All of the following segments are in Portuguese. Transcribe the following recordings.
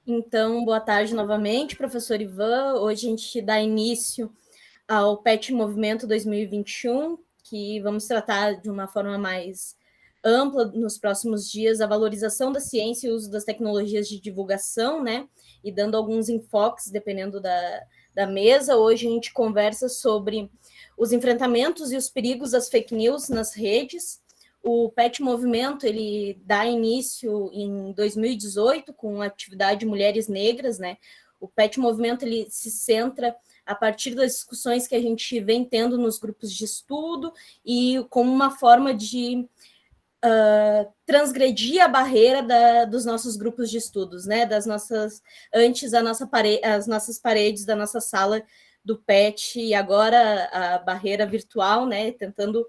Então, boa tarde novamente, professor Ivan. Hoje a gente dá início ao PET Movimento 2021, que vamos tratar de uma forma mais ampla nos próximos dias a valorização da ciência e o uso das tecnologias de divulgação, né? E dando alguns enfoques dependendo da mesa. Hoje a gente conversa sobre os enfrentamentos e os perigos das fake news nas redes. O PET Movimento ele dá início em 2018 com a atividade Mulheres Negras, né? O PET Movimento ele se centra a partir das discussões que a gente vem tendo nos grupos de estudo e como uma forma de transgredir a barreira dos nossos grupos de estudos, né? Das nossas antes as nossas paredes da nossa sala do PET e agora a barreira virtual, né? Tentando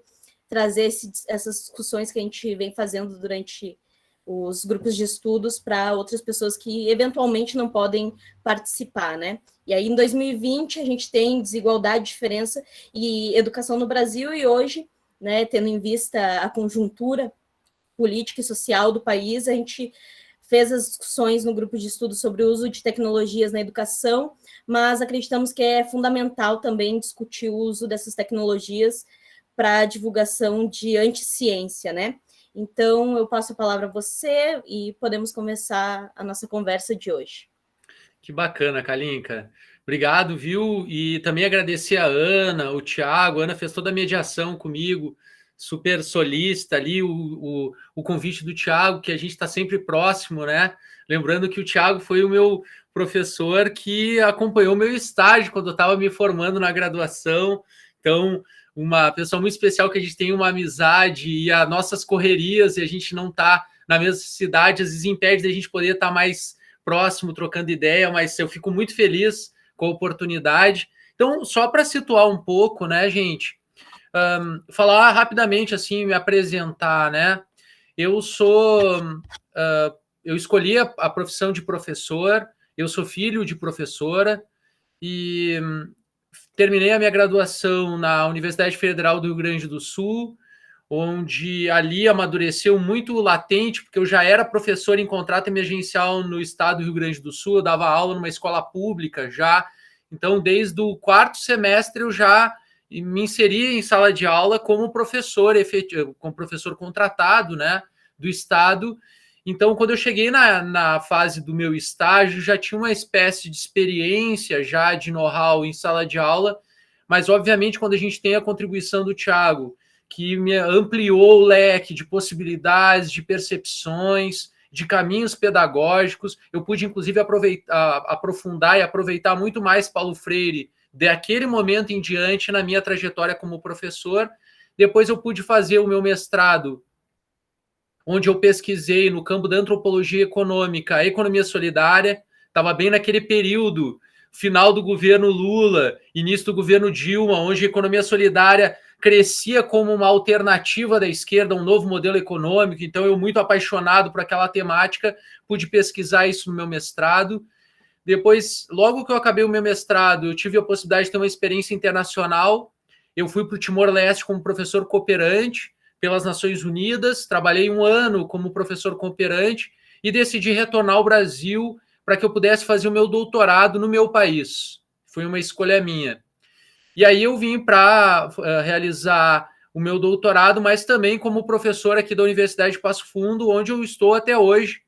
trazer essas discussões que a gente vem fazendo durante os grupos de estudos para outras pessoas que eventualmente não podem participar, né? E aí, em 2020, a gente tem desigualdade, diferença e educação no Brasil, e hoje, né, tendo em vista a conjuntura política e social do país, a gente fez as discussões no grupo de estudo sobre o uso de tecnologias na educação, mas acreditamos que é fundamental também discutir o uso dessas tecnologias para a divulgação de anticiência, né? Então, eu passo a palavra a você e podemos começar a nossa conversa de hoje. Que bacana, Kalinka. Obrigado, viu? E também agradecer a Ana, o Thiago. A Ana fez toda a mediação comigo, super solícita ali, o convite do Thiago, que a gente está sempre próximo, né? Lembrando que o Thiago foi o meu professor que acompanhou o meu estágio quando eu estava me formando na graduação. Então, uma pessoa muito especial que a gente tem uma amizade e as nossas correrias e a gente não está na mesma cidade, às vezes impede da gente poder estar mais próximo, trocando ideia, mas eu fico muito feliz com a oportunidade. Então, só para situar um pouco, né, gente, falar rapidamente, assim, me apresentar, né? Eu sou, eu escolhi a profissão de professor, eu sou filho de professora e terminei a minha graduação na Universidade Federal do Rio Grande do Sul, onde ali amadureceu muito latente, porque eu já era professor em contrato emergencial no estado do Rio Grande do Sul, eu dava aula numa escola pública já, então desde o quarto semestre eu já me inseri em sala de aula como professor efetivo, como professor contratado, né, do estado. Então, quando eu cheguei na fase do meu estágio, já tinha uma espécie de experiência já de know-how em sala de aula, mas obviamente quando a gente tem a contribuição do Thiago, que me ampliou o leque de possibilidades, de percepções, de caminhos pedagógicos. Eu pude, inclusive, aprofundar e aproveitar muito mais Paulo Freire daquele momento em diante na minha trajetória como professor. Depois eu pude fazer o meu mestrado, onde eu pesquisei no campo da antropologia econômica, a economia solidária. Estava bem naquele período final do governo Lula, início do governo Dilma, onde a economia solidária crescia como uma alternativa da esquerda, um novo modelo econômico. Então, eu, muito apaixonado por aquela temática, pude pesquisar isso no meu mestrado. Depois, logo que eu acabei o meu mestrado, eu tive a possibilidade de ter uma experiência internacional. Eu fui para o Timor-Leste como professor cooperante pelas Nações Unidas, trabalhei um ano como professor cooperante e decidi retornar ao Brasil para que eu pudesse fazer o meu doutorado no meu país. Foi uma escolha minha. E aí eu vim para realizar o meu doutorado, mas também como professor aqui da Universidade de Passo Fundo, onde eu estou até hoje,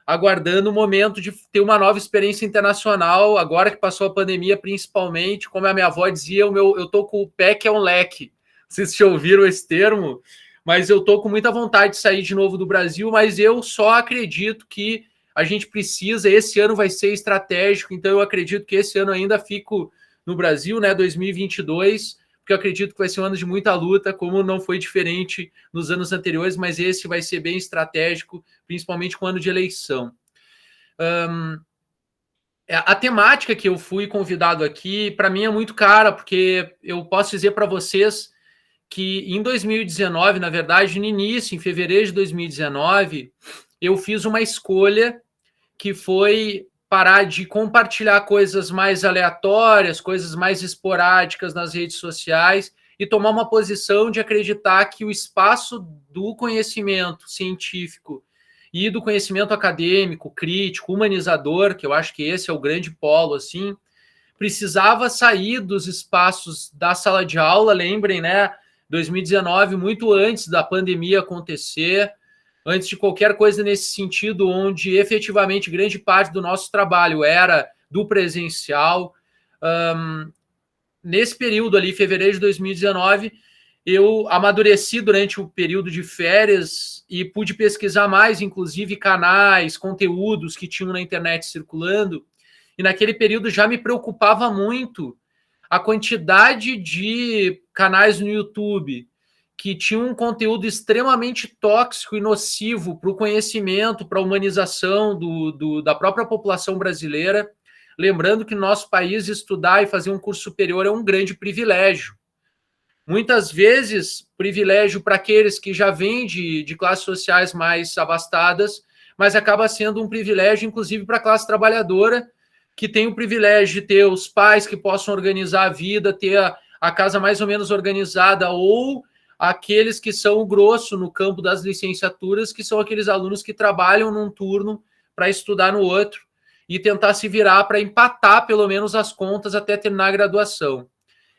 aguardando o momento de ter uma nova experiência internacional, agora que passou a pandemia, principalmente, como a minha avó dizia, eu tô com o pé que é um leque. Não sei se já ouviram esse termo, mas eu tô com muita vontade de sair de novo do Brasil, mas eu só acredito que a gente precisa, esse ano vai ser estratégico, então eu acredito que esse ano ainda fico no Brasil, né, 2022, porque eu acredito que vai ser um ano de muita luta, como não foi diferente nos anos anteriores, mas esse vai ser bem estratégico, principalmente com o ano de eleição. A temática que eu fui convidado aqui, para mim é muito cara, porque eu posso dizer para vocês que em 2019, na verdade, no início, em fevereiro de 2019, eu fiz uma escolha que foi parar de compartilhar coisas mais aleatórias, coisas mais esporádicas nas redes sociais e tomar uma posição de acreditar que o espaço do conhecimento científico e do conhecimento acadêmico, crítico, humanizador, que eu acho que esse é o grande polo, assim, precisava sair dos espaços da sala de aula, lembrem, né, 2019, muito antes da pandemia acontecer, antes de qualquer coisa nesse sentido, onde efetivamente grande parte do nosso trabalho era do presencial. Nesse período ali, fevereiro de 2019, eu amadureci durante o período de férias e pude pesquisar mais, inclusive, canais, conteúdos que tinham na internet circulando. E naquele período já me preocupava muito a quantidade de canais no YouTube que tinham um conteúdo extremamente tóxico e nocivo para o conhecimento, para a humanização da própria população brasileira. Lembrando que no nosso país estudar e fazer um curso superior é um grande privilégio. Muitas vezes, privilégio para aqueles que já vêm de classes sociais mais abastadas, mas acaba sendo um privilégio, inclusive, para a classe trabalhadora, que tem o privilégio de ter os pais que possam organizar a vida, ter a casa mais ou menos organizada, ou aqueles que são o grosso no campo das licenciaturas, que são aqueles alunos que trabalham num turno para estudar no outro e tentar se virar para empatar pelo menos as contas até terminar a graduação.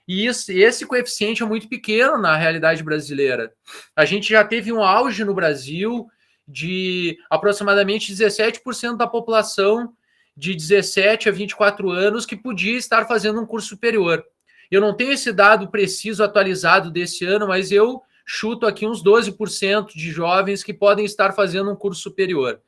E esse coeficiente é muito pequeno na realidade brasileira. A gente já teve um auge no Brasil de aproximadamente 17% da população de 17 a 24 anos que podia estar fazendo um curso superior. Eu não tenho esse dado preciso atualizado desse ano, mas eu chuto aqui uns 12% de jovens que podem estar fazendo um curso superior.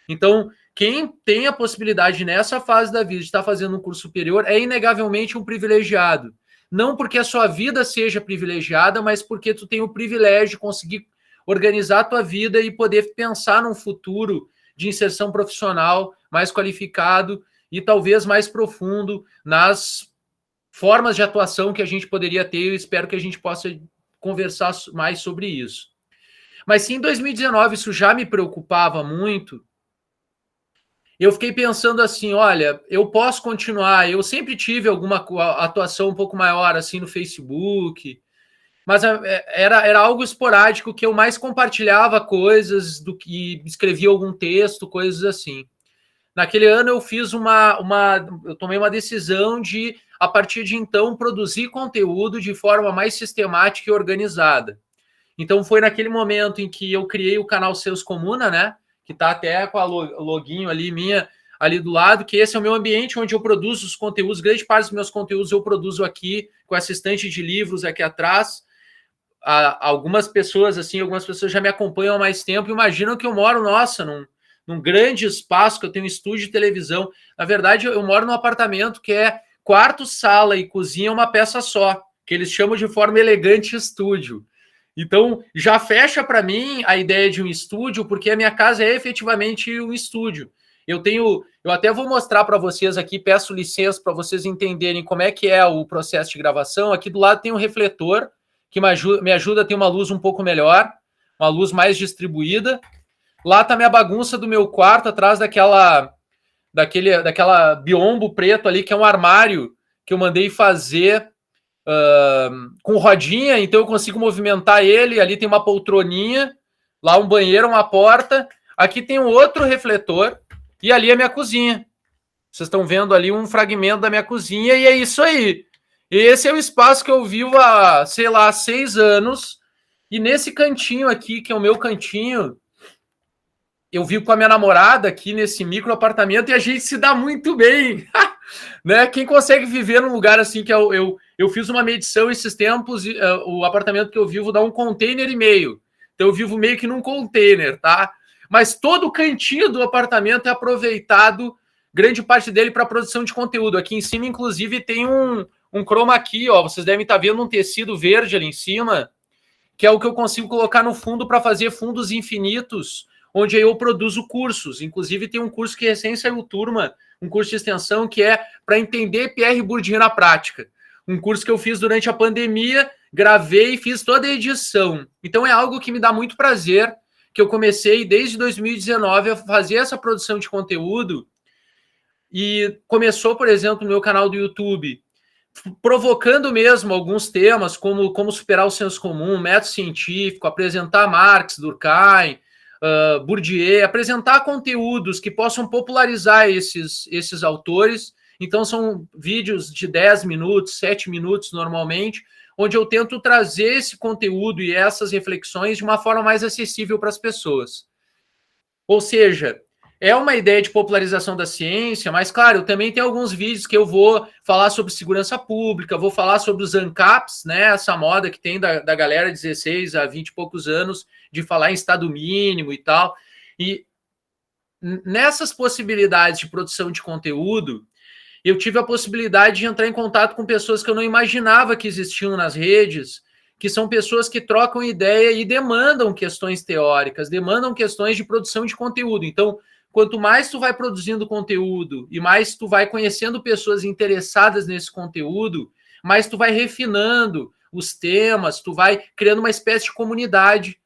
Então, quem tem a possibilidade nessa fase da vida de estar fazendo um curso superior é inegavelmente um privilegiado. Não porque a sua vida seja privilegiada, mas porque tu tem o privilégio de conseguir organizar a tua vida e poder pensar num futuro de inserção profissional mais qualificado e talvez mais profundo nas formas de atuação que a gente poderia ter. Eu espero que a gente possa conversar mais sobre isso. Mas se em 2019 isso já me preocupava muito, eu fiquei pensando assim, olha, eu posso continuar, eu sempre tive alguma atuação um pouco maior assim no Facebook, mas era algo esporádico que eu mais compartilhava coisas do que escrevia algum texto, coisas assim. Naquele ano eu fiz eu tomei uma decisão de, a partir de então, produzir conteúdo de forma mais sistemática e organizada. Então foi naquele momento em que eu criei o canal Seus Comuna, né? Que está até com a loginho ali minha ali do lado, que esse é o meu ambiente onde eu produzo os conteúdos, grande parte dos meus conteúdos eu produzo aqui, com essa estante de livros aqui atrás. Algumas pessoas já me acompanham há mais tempo, imaginam que eu moro, nossa, num grande espaço, que eu tenho um estúdio de televisão. Na verdade, eu moro num apartamento que é quarto, sala e cozinha, uma peça só, que eles chamam de forma elegante estúdio. Então, já fecha para mim a ideia de um estúdio, porque a minha casa é efetivamente um estúdio. Eu até vou mostrar para vocês aqui, peço licença para vocês entenderem como é que é o processo de gravação. Aqui do lado tem um refletor, que me ajuda a ter uma luz um pouco melhor, uma luz mais distribuída. Lá está minha bagunça do meu quarto, atrás daquela biombo preto ali, que é um armário que eu mandei fazer com rodinha, então eu consigo movimentar ele. Ali tem uma poltroninha, lá um banheiro, uma porta. Aqui tem um outro refletor e ali é minha cozinha. Vocês estão vendo ali um fragmento da minha cozinha e é isso aí. Esse é o espaço que eu vivo há, sei lá, 6 anos. E nesse cantinho aqui, que é o meu cantinho, eu vivo com a minha namorada aqui nesse micro apartamento e a gente se dá muito bem. Né? Quem consegue viver num lugar assim, que eu fiz uma medição esses tempos, o apartamento que eu vivo dá 1,5 container. Então eu vivo meio que num container, tá? Mas todo o cantinho do apartamento é aproveitado, grande parte dele, para produção de conteúdo. Aqui em cima, inclusive, tem um chroma key, ó. Vocês devem estar vendo um tecido verde ali em cima, que é o que eu consigo colocar no fundo para fazer fundos infinitos, onde eu produzo cursos. Inclusive, tem um curso que recém saiu turma, um curso de extensão que é para entender Pierre Bourdieu na prática. Um curso que eu fiz durante a pandemia, gravei e fiz toda a edição. Então, é algo que me dá muito prazer, que eu comecei desde 2019 a fazer essa produção de conteúdo. E começou, por exemplo, no meu canal do YouTube, provocando mesmo alguns temas, como superar o senso comum, método científico, apresentar Marx, Durkheim, Bourdieu, apresentar conteúdos que possam popularizar esses autores. Então, são vídeos de 10 minutos, 7 minutos normalmente, onde eu tento trazer esse conteúdo e essas reflexões de uma forma mais acessível para as pessoas. Ou seja, é uma ideia de popularização da ciência, mas, claro, eu também tenho alguns vídeos que eu vou falar sobre segurança pública, vou falar sobre os ANCAPs, né, essa moda que tem da galera de 16 a 20 e poucos anos de falar em estado mínimo e tal. E nessas possibilidades de produção de conteúdo, eu tive a possibilidade de entrar em contato com pessoas que eu não imaginava que existiam nas redes, que são pessoas que trocam ideia e demandam questões teóricas, demandam questões de produção de conteúdo. Então, quanto mais tu vai produzindo conteúdo e mais tu vai conhecendo pessoas interessadas nesse conteúdo, mais tu vai refinando os temas, tu vai criando uma espécie de comunidade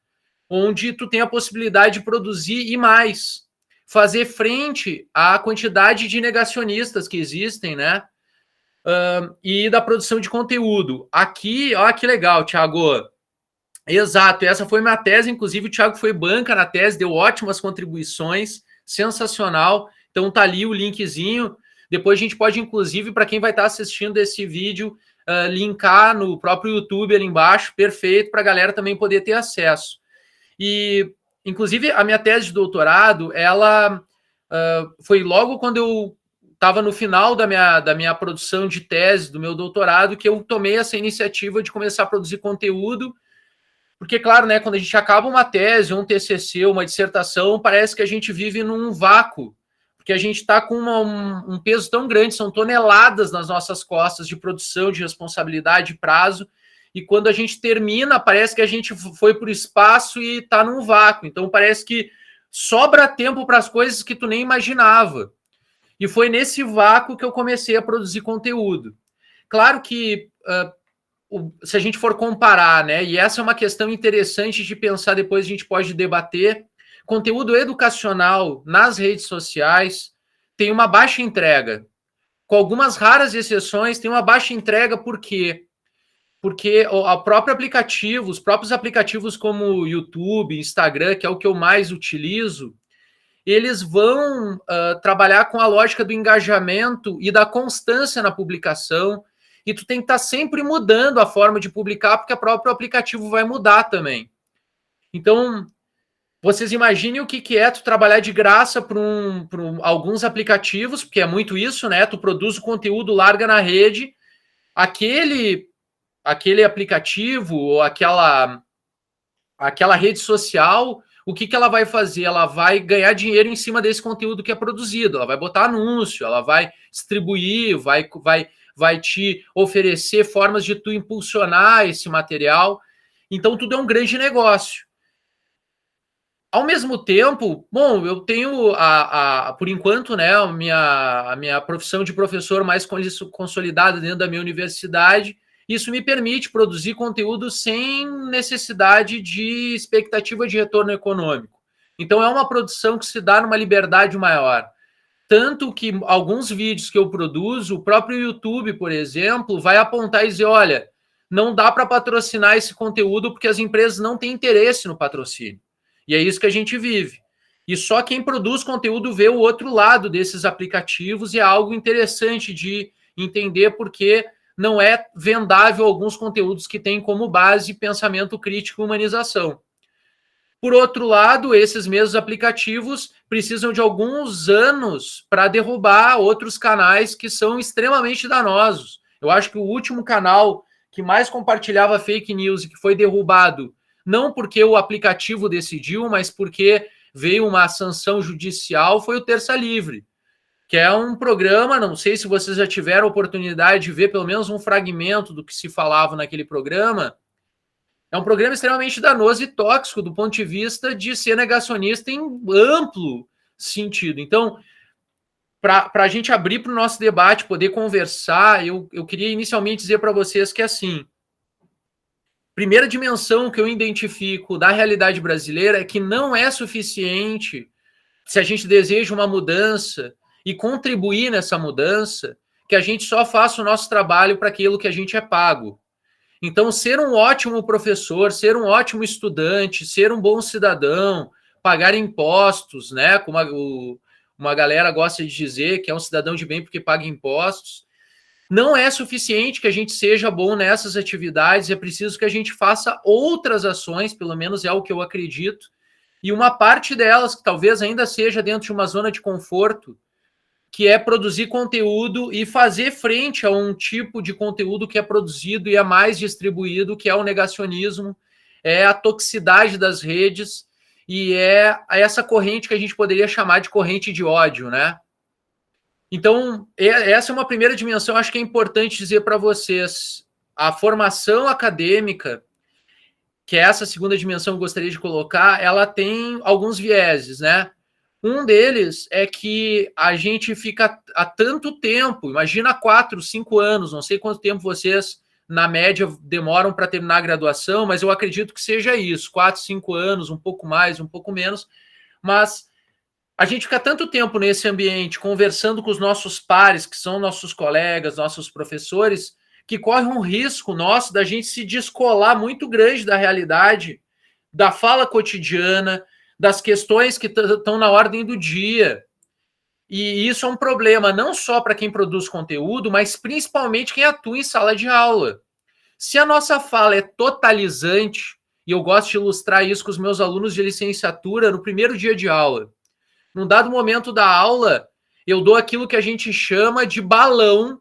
onde tu tem a possibilidade de produzir e mais, fazer frente à quantidade de negacionistas que existem, né? E da produção de conteúdo. Aqui, olha que legal, Thiago. Exato, essa foi minha tese, inclusive o Thiago foi banca na tese, deu ótimas contribuições, sensacional. Então tá ali o linkzinho. Depois a gente pode, inclusive, para quem vai estar assistindo esse vídeo, linkar no próprio YouTube ali embaixo, perfeito, para a galera também poder ter acesso. E, inclusive, a minha tese de doutorado, ela foi logo quando eu estava no final da minha produção de tese, do meu doutorado, que eu tomei essa iniciativa de começar a produzir conteúdo, porque, claro, né, quando a gente acaba uma tese, um TCC, uma dissertação, parece que a gente vive num vácuo, porque a gente está com um peso tão grande, são toneladas nas nossas costas de produção, de responsabilidade, de prazo, e quando a gente termina, parece que a gente foi para o espaço e está num vácuo. Então, parece que sobra tempo para as coisas que tu nem imaginava. E foi nesse vácuo que eu comecei a produzir conteúdo. Claro que, se a gente for comparar, né, e essa é uma questão interessante de pensar, depois a gente pode debater, conteúdo educacional nas redes sociais tem uma baixa entrega. Com algumas raras exceções, tem uma baixa entrega, por quê? Porque o próprio aplicativo, os próprios aplicativos como YouTube, Instagram, que é o que eu mais utilizo, eles vão trabalhar com a lógica do engajamento e da constância na publicação, e tu tem que estar sempre mudando a forma de publicar, porque o próprio aplicativo vai mudar também. Então, vocês imaginem o que é tu trabalhar de graça para alguns aplicativos, porque é muito isso, né? Tu produz o conteúdo, larga na rede, aquele aplicativo ou aquela rede social, o que ela vai fazer? Ela vai ganhar dinheiro em cima desse conteúdo que é produzido, ela vai botar anúncio, ela vai distribuir, vai te oferecer formas de tu impulsionar esse material. Então, tudo é um grande negócio. Ao mesmo tempo, bom, eu tenho, por enquanto, né, a minha profissão de professor mais consolidada dentro da minha universidade. Isso me permite produzir conteúdo sem necessidade de expectativa de retorno econômico. Então, é uma produção que se dá numa liberdade maior. Tanto que alguns vídeos que eu produzo, o próprio YouTube, por exemplo, vai apontar e dizer, olha, não dá para patrocinar esse conteúdo porque as empresas não têm interesse no patrocínio. E é isso que a gente vive. E só quem produz conteúdo vê o outro lado desses aplicativos, e é algo interessante de entender porque não é vendável alguns conteúdos que têm como base pensamento crítico e humanização. Por outro lado, esses mesmos aplicativos precisam de alguns anos para derrubar outros canais que são extremamente danosos. Eu acho que o último canal que mais compartilhava fake news e que foi derrubado, não porque o aplicativo decidiu, mas porque veio uma sanção judicial, foi o Terça Livre, que é um programa, não sei se vocês já tiveram a oportunidade de ver pelo menos um fragmento do que se falava naquele programa. É um programa extremamente danoso e tóxico do ponto de vista de ser negacionista em amplo sentido. Então, para a gente abrir para o nosso debate, poder conversar, eu queria inicialmente dizer para vocês que, assim, primeira dimensão que eu identifico da realidade brasileira é que não é suficiente, se a gente deseja uma mudança e contribuir nessa mudança, que a gente só faça o nosso trabalho para aquilo que a gente é pago. Então, ser um ótimo professor, ser um ótimo estudante, ser um bom cidadão, pagar impostos, né? Como uma galera gosta de dizer, que é um cidadão de bem porque paga impostos. Não é suficiente que a gente seja bom nessas atividades, é preciso que a gente faça outras ações, pelo menos é o que eu acredito, e uma parte delas, que talvez ainda seja dentro de uma zona de conforto, que é produzir conteúdo e fazer frente a um tipo de conteúdo que é produzido e é mais distribuído, que é o negacionismo, é a toxicidade das redes e é essa corrente que a gente poderia chamar de corrente de ódio, né? Então, essa é uma primeira dimensão, acho que é importante dizer para vocês. A formação acadêmica, que é essa segunda dimensão que eu gostaria de colocar, ela tem alguns vieses, né? Um deles é que a gente fica há tanto tempo, imagina 4, 5 anos, não sei quanto tempo vocês, na média, demoram para terminar a graduação, mas eu acredito que seja isso, 4, 5 anos, um pouco mais, um pouco menos, mas a gente fica tanto tempo nesse ambiente, conversando com os nossos pares, que são nossos colegas, nossos professores, que corre um risco nosso da gente se descolar muito grande da realidade, da fala cotidiana, das questões que estão na ordem do dia. E isso é um problema não só para quem produz conteúdo, mas principalmente quem atua em sala de aula. Se a nossa fala é totalizante, e eu gosto de ilustrar isso com os meus alunos de licenciatura no primeiro dia de aula, num dado momento da aula, eu dou aquilo que a gente chama de balão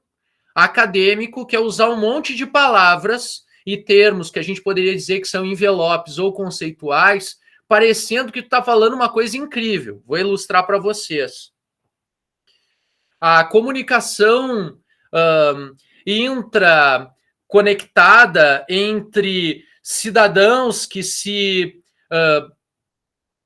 acadêmico, que é usar um monte de palavras e termos que a gente poderia dizer que são envelopes ou conceituais, parecendo que tu está falando uma coisa incrível. Vou ilustrar para vocês. A comunicação intraconectada entre cidadãos que se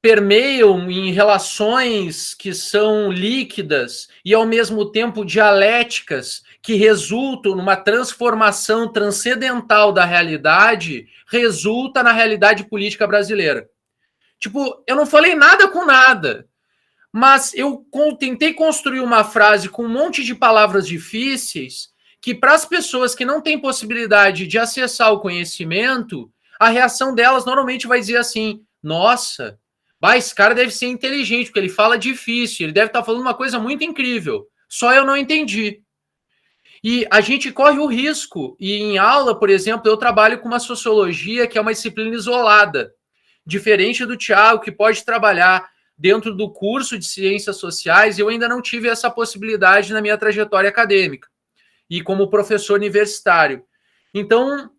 permeiam em relações que são líquidas e, ao mesmo tempo, dialéticas, que resultam numa transformação transcendental da realidade, resulta na realidade política brasileira. Tipo, eu não falei nada com nada, mas eu tentei construir uma frase com um monte de palavras difíceis que, para as pessoas que não têm possibilidade de acessar o conhecimento, a reação delas normalmente vai dizer assim: nossa, esse cara deve ser inteligente, porque ele fala difícil, ele deve estar falando uma coisa muito incrível, só eu não entendi. E a gente corre o risco, e em aula, por exemplo, eu trabalho com uma sociologia que é uma disciplina isolada, diferente do Thiago, que pode trabalhar dentro do curso de ciências sociais, eu ainda não tive essa possibilidade na minha trajetória acadêmica, e como professor universitário. Então,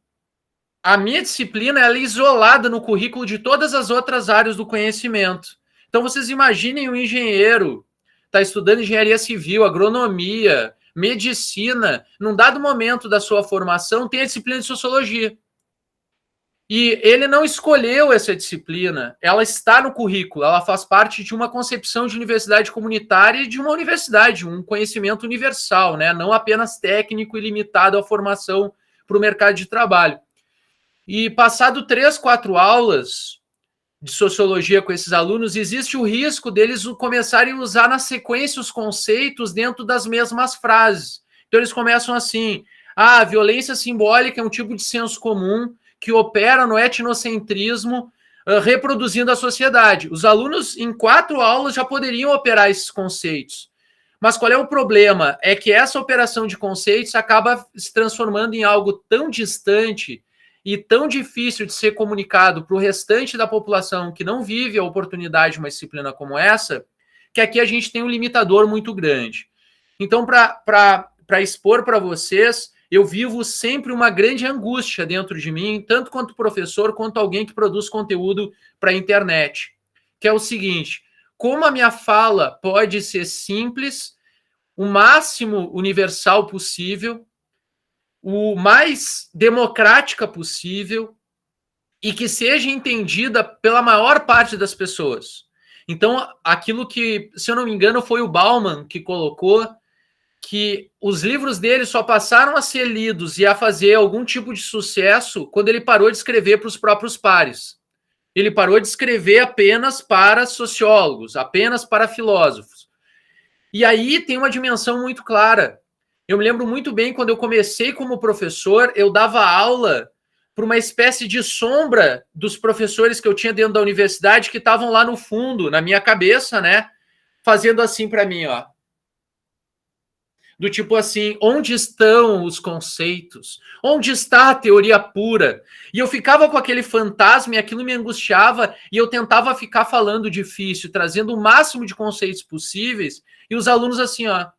a minha disciplina ela é isolada no currículo de todas as outras áreas do conhecimento. Então, vocês imaginem um engenheiro, está estudando engenharia civil, agronomia, medicina, num dado momento da sua formação, tem a disciplina de sociologia. E ele não escolheu essa disciplina, ela está no currículo, ela faz parte de uma concepção de universidade comunitária e de uma universidade, um conhecimento universal, né? Não apenas técnico e limitado à formação para o mercado de trabalho. E passado 3, 4 aulas de sociologia com esses alunos, existe o risco deles começarem a usar na sequência os conceitos dentro das mesmas frases. Então eles começam assim: a violência simbólica é um tipo de senso comum que opera no etnocentrismo, reproduzindo a sociedade. Os alunos, em 4 aulas, já poderiam operar esses conceitos. Mas qual é o problema? É que essa operação de conceitos acaba se transformando em algo tão distante e tão difícil de ser comunicado para o restante da população que não vive a oportunidade de uma disciplina como essa, que aqui a gente tem um limitador muito grande. Então, para expor para vocês, eu vivo sempre uma grande angústia dentro de mim, tanto quanto professor, quanto alguém que produz conteúdo para a internet, que é o seguinte: como a minha fala pode ser simples, o máximo universal possível, o mais democrática possível e que seja entendida pela maior parte das pessoas. Então, aquilo que, se eu não me engano, foi o Bauman que colocou, que os livros dele só passaram a ser lidos e a fazer algum tipo de sucesso quando ele parou de escrever para os próprios pares. Ele parou de escrever apenas para sociólogos, apenas para filósofos. E aí tem uma dimensão muito clara. Eu me lembro muito bem, quando eu comecei como professor, eu dava aula para uma espécie de sombra dos professores que eu tinha dentro da universidade que estavam lá no fundo, na minha cabeça, né? Fazendo assim para mim, ó. Do tipo assim, onde estão os conceitos? Onde está a teoria pura? E eu ficava com aquele fantasma e aquilo me angustiava e eu tentava ficar falando difícil, trazendo o máximo de conceitos possíveis e os alunos assim, ó.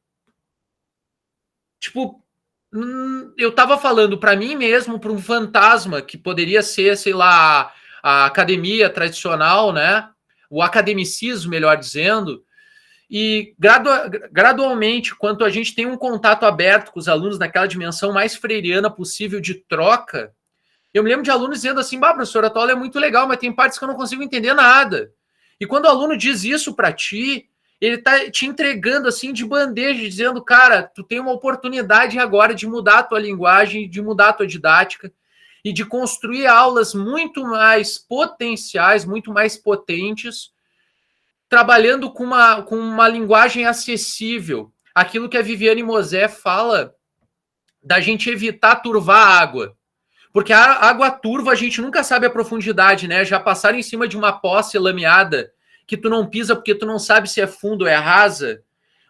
Tipo, eu estava falando para mim mesmo, para um fantasma que poderia ser, sei lá, a academia tradicional, né? O academicismo, melhor dizendo, e gradualmente, quanto a gente tem um contato aberto com os alunos naquela dimensão mais freiriana possível de troca, eu me lembro de alunos dizendo assim, bah, professor, a tua aula é muito legal, mas tem partes que eu não consigo entender nada. E quando o aluno diz isso para ti, ele tá te entregando assim de bandeja, dizendo, cara, tu tem uma oportunidade agora de mudar a tua linguagem, de mudar a tua didática e de construir aulas muito mais potenciais, muito mais potentes, trabalhando com uma linguagem acessível. Aquilo que a Viviane Mosé fala da gente evitar turvar a água. Porque a água turva a gente nunca sabe a profundidade, né? Já passaram em cima de uma poça lameada que tu não pisa porque tu não sabe se é fundo ou é rasa.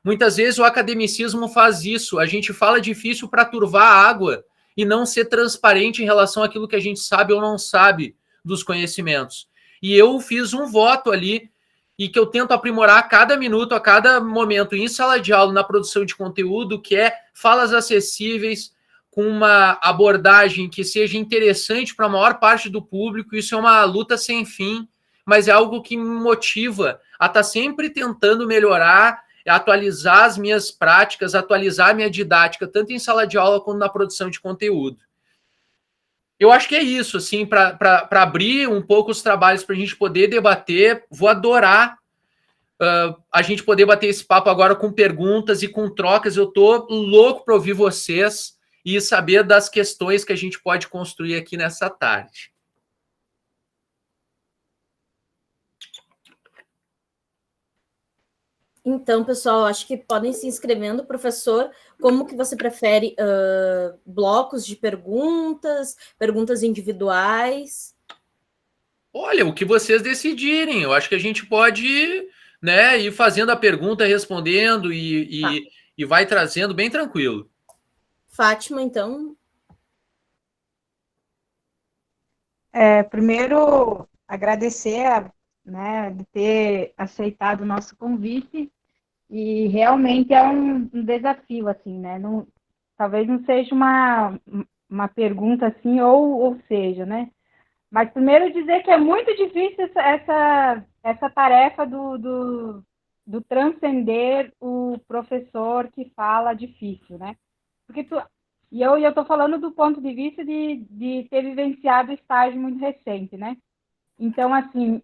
Muitas vezes o academicismo faz isso. A gente fala difícil para turvar a água e não ser transparente em relação àquilo que a gente sabe ou não sabe dos conhecimentos. E eu fiz um voto ali e que eu tento aprimorar a cada minuto, a cada momento em sala de aula, na produção de conteúdo, que é falas acessíveis, com uma abordagem que seja interessante para a maior parte do público. Isso é uma luta sem fim, mas é algo que me motiva a estar sempre tentando melhorar, atualizar as minhas práticas, atualizar a minha didática, tanto em sala de aula quanto na produção de conteúdo. Eu acho que é isso, assim, para abrir um pouco os trabalhos para a gente poder debater. Vou adorar a gente poder bater esse papo agora com perguntas e com trocas. Eu tô louco para ouvir vocês e saber das questões que a gente pode construir aqui nessa tarde. Então, pessoal, acho que podem se inscrevendo, professor. Como que você prefere blocos de perguntas, perguntas individuais? Olha, o que vocês decidirem. Eu acho que a gente pode, né, ir fazendo a pergunta, respondendo e vai trazendo bem tranquilo. Fátima, então. Primeiro, agradecer, né, de ter aceitado o nosso convite. E realmente é um desafio, assim, né? Não, talvez não seja uma pergunta assim, ou seja, né? Mas primeiro dizer que é muito difícil essa tarefa do transcender o professor que fala difícil, né? Porque eu estou falando do ponto de vista de ter vivenciado estágio muito recente, né? Então, assim,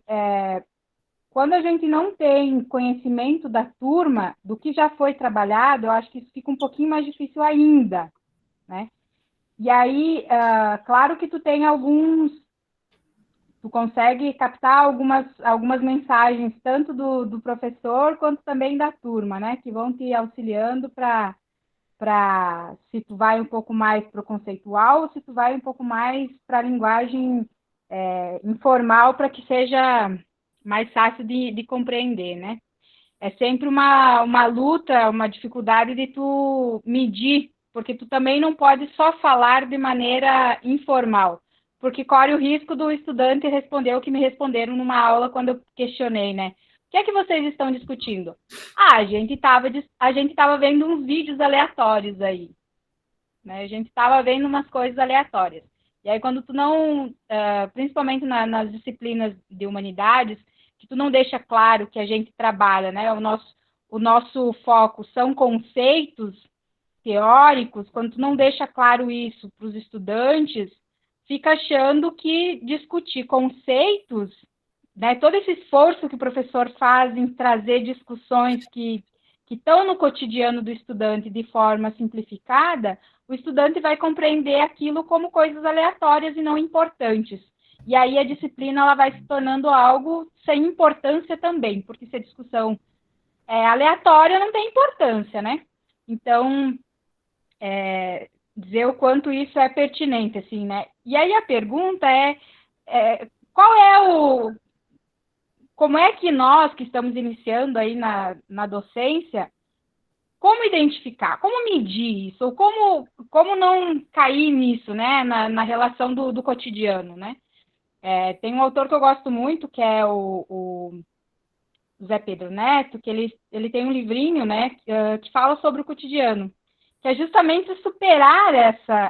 quando a gente não tem conhecimento da turma, do que já foi trabalhado, eu acho que isso fica um pouquinho mais difícil ainda, né? E aí, claro que tu consegue captar algumas mensagens, tanto do professor quanto também da turma, né? Que vão te auxiliando para se tu vai um pouco mais para o conceitual ou se tu vai um pouco mais para a linguagem informal, para que seja mais fácil de compreender, né? É sempre uma luta, uma dificuldade de tu medir, porque tu também não pode só falar de maneira informal, porque corre o risco do estudante responder o que me responderam numa aula quando eu questionei, né? O que é que vocês estão discutindo? A gente estava vendo uns vídeos aleatórios aí, né? A gente estava vendo umas coisas aleatórias. E aí, quando tu não, principalmente nas disciplinas de humanidades, que tu não deixa claro que a gente trabalha, né? O nosso foco são conceitos teóricos, quando tu não deixa claro isso para os estudantes, fica achando que discutir conceitos, né? Todo esse esforço que o professor faz em trazer discussões que estão no cotidiano do estudante de forma simplificada, o estudante vai compreender aquilo como coisas aleatórias e não importantes. E aí a disciplina ela vai se tornando algo sem importância também, porque se a discussão é aleatória, não tem importância, né? Então, dizer o quanto isso é pertinente, assim, né? E aí a pergunta qual é como é que nós que estamos iniciando aí na docência, como identificar, como medir isso, ou como não cair nisso, né, na relação do cotidiano, né? Tem um autor que eu gosto muito, que é o Zé Pedro Neto, que ele tem um livrinho, né, que fala sobre o cotidiano, que é justamente superar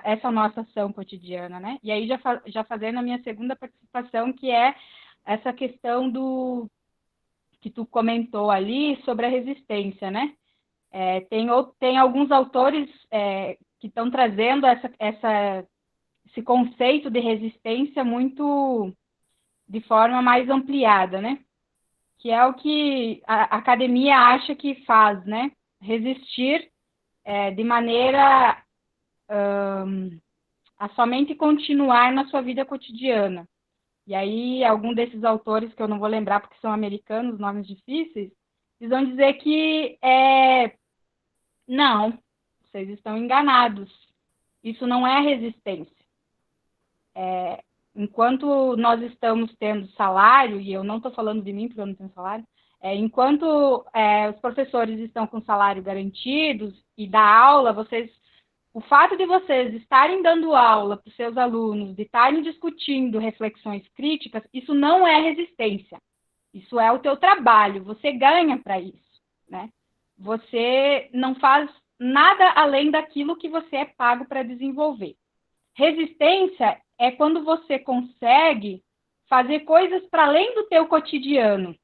essa nossa ação cotidiana, né? E aí já fazendo a minha segunda participação, que é essa questão que tu comentou ali sobre a resistência, né? Tem alguns autores que estão trazendo esse conceito de resistência muito de forma mais ampliada, né? Que é o que a academia acha que faz, né? Resistir de maneira a somente continuar na sua vida cotidiana. E aí, algum desses autores, que eu não vou lembrar porque são americanos, nomes difíceis, eles vão dizer que não, vocês estão enganados. Isso não é resistência. Enquanto nós estamos tendo salário, e eu não estou falando de mim porque eu não tenho salário, enquanto os professores estão com salário garantidos e da aula, o fato de vocês estarem dando aula para os seus alunos, de estarem discutindo reflexões críticas, isso não é resistência. Isso é o teu trabalho, você ganha para isso, né? Você não faz nada além daquilo que você é pago para desenvolver. Resistência é quando você consegue fazer coisas para além do teu cotidiano.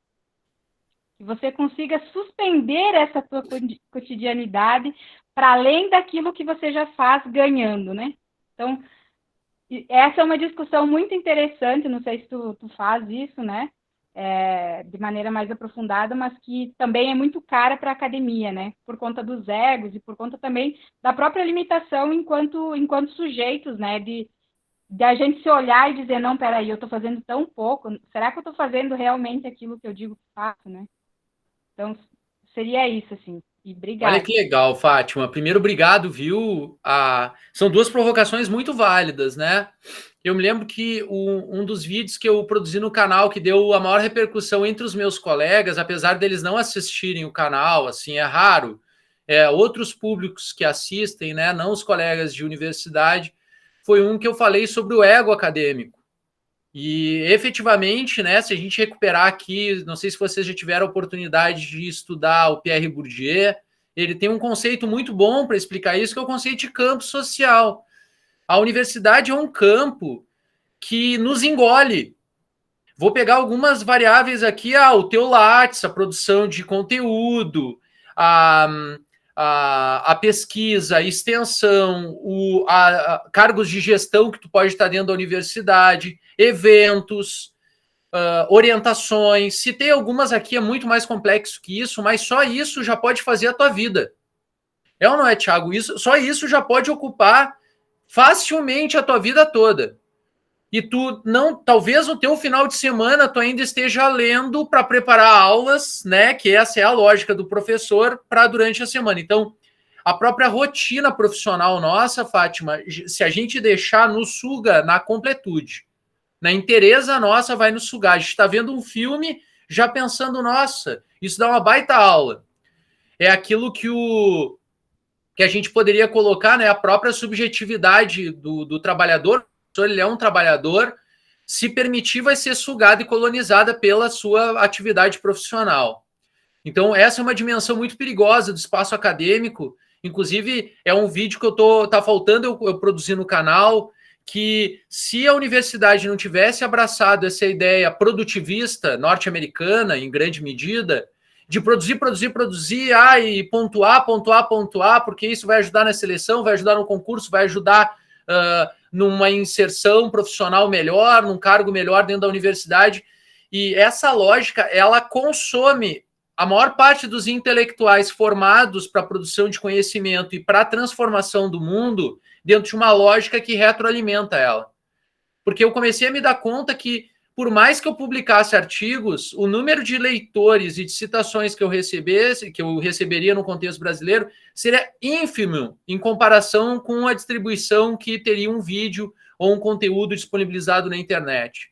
Que você consiga suspender essa tua cotidianidade para além daquilo que você já faz ganhando, né? Então, essa é uma discussão muito interessante, não sei se tu faz isso, né? De maneira mais aprofundada, mas que também é muito cara para a academia, né? Por conta dos egos e por conta também da própria limitação enquanto sujeitos, né? De a gente se olhar e dizer, não, peraí, eu estou fazendo tão pouco, será que eu estou fazendo realmente aquilo que eu digo que faço, né? Então, seria isso, assim. E obrigada. Olha que legal, Fátima. Primeiro, obrigado, viu? São duas provocações muito válidas, né? Eu me lembro que um dos vídeos que eu produzi no canal que deu a maior repercussão entre os meus colegas, apesar deles não assistirem o canal, assim, é raro, outros públicos que assistem, né? Não os colegas de universidade, foi um que eu falei sobre o ego acadêmico. E efetivamente, né, se a gente recuperar aqui, não sei se vocês já tiveram a oportunidade de estudar o Pierre Bourdieu, ele tem um conceito muito bom para explicar isso, que é o conceito de campo social. A universidade é um campo que nos engole. Vou pegar algumas variáveis aqui, o teu Lattes, a produção de conteúdo, a pesquisa, a extensão, cargos de gestão que tu pode estar dentro da universidade, eventos, orientações. Citei algumas aqui, é muito mais complexo que isso, mas só isso já pode fazer a tua vida. É ou não é, Thiago? Só isso já pode ocupar facilmente a tua vida toda. E tu não, talvez no teu final de semana tu ainda esteja lendo para preparar aulas, né? Que essa é a lógica do professor para durante a semana. Então, a própria rotina profissional nossa, Fátima, se a gente deixar, nos suga na completude. Na inteireza nossa vai nos sugar. A gente está vendo um filme já pensando, nossa, isso dá uma baita aula. É aquilo que a gente poderia colocar, né? A própria subjetividade do trabalhador. Ele é um trabalhador, se permitir, vai ser sugada e colonizada pela sua atividade profissional. Então, essa é uma dimensão muito perigosa do espaço acadêmico. Inclusive, é um vídeo que tá faltando eu produzir no canal, que se a universidade não tivesse abraçado essa ideia produtivista norte-americana, em grande medida, de produzir, e pontuar, porque isso vai ajudar na seleção, vai ajudar no concurso, vai ajudar numa inserção profissional melhor, num cargo melhor dentro da universidade. E essa lógica, ela consome a maior parte dos intelectuais formados para a produção de conhecimento e para a transformação do mundo dentro de uma lógica que retroalimenta ela. Porque eu comecei a me dar conta que por mais que eu publicasse artigos, o número de leitores e de citações que eu receberia no contexto brasileiro, seria ínfimo em comparação com a distribuição que teria um vídeo ou um conteúdo disponibilizado na internet.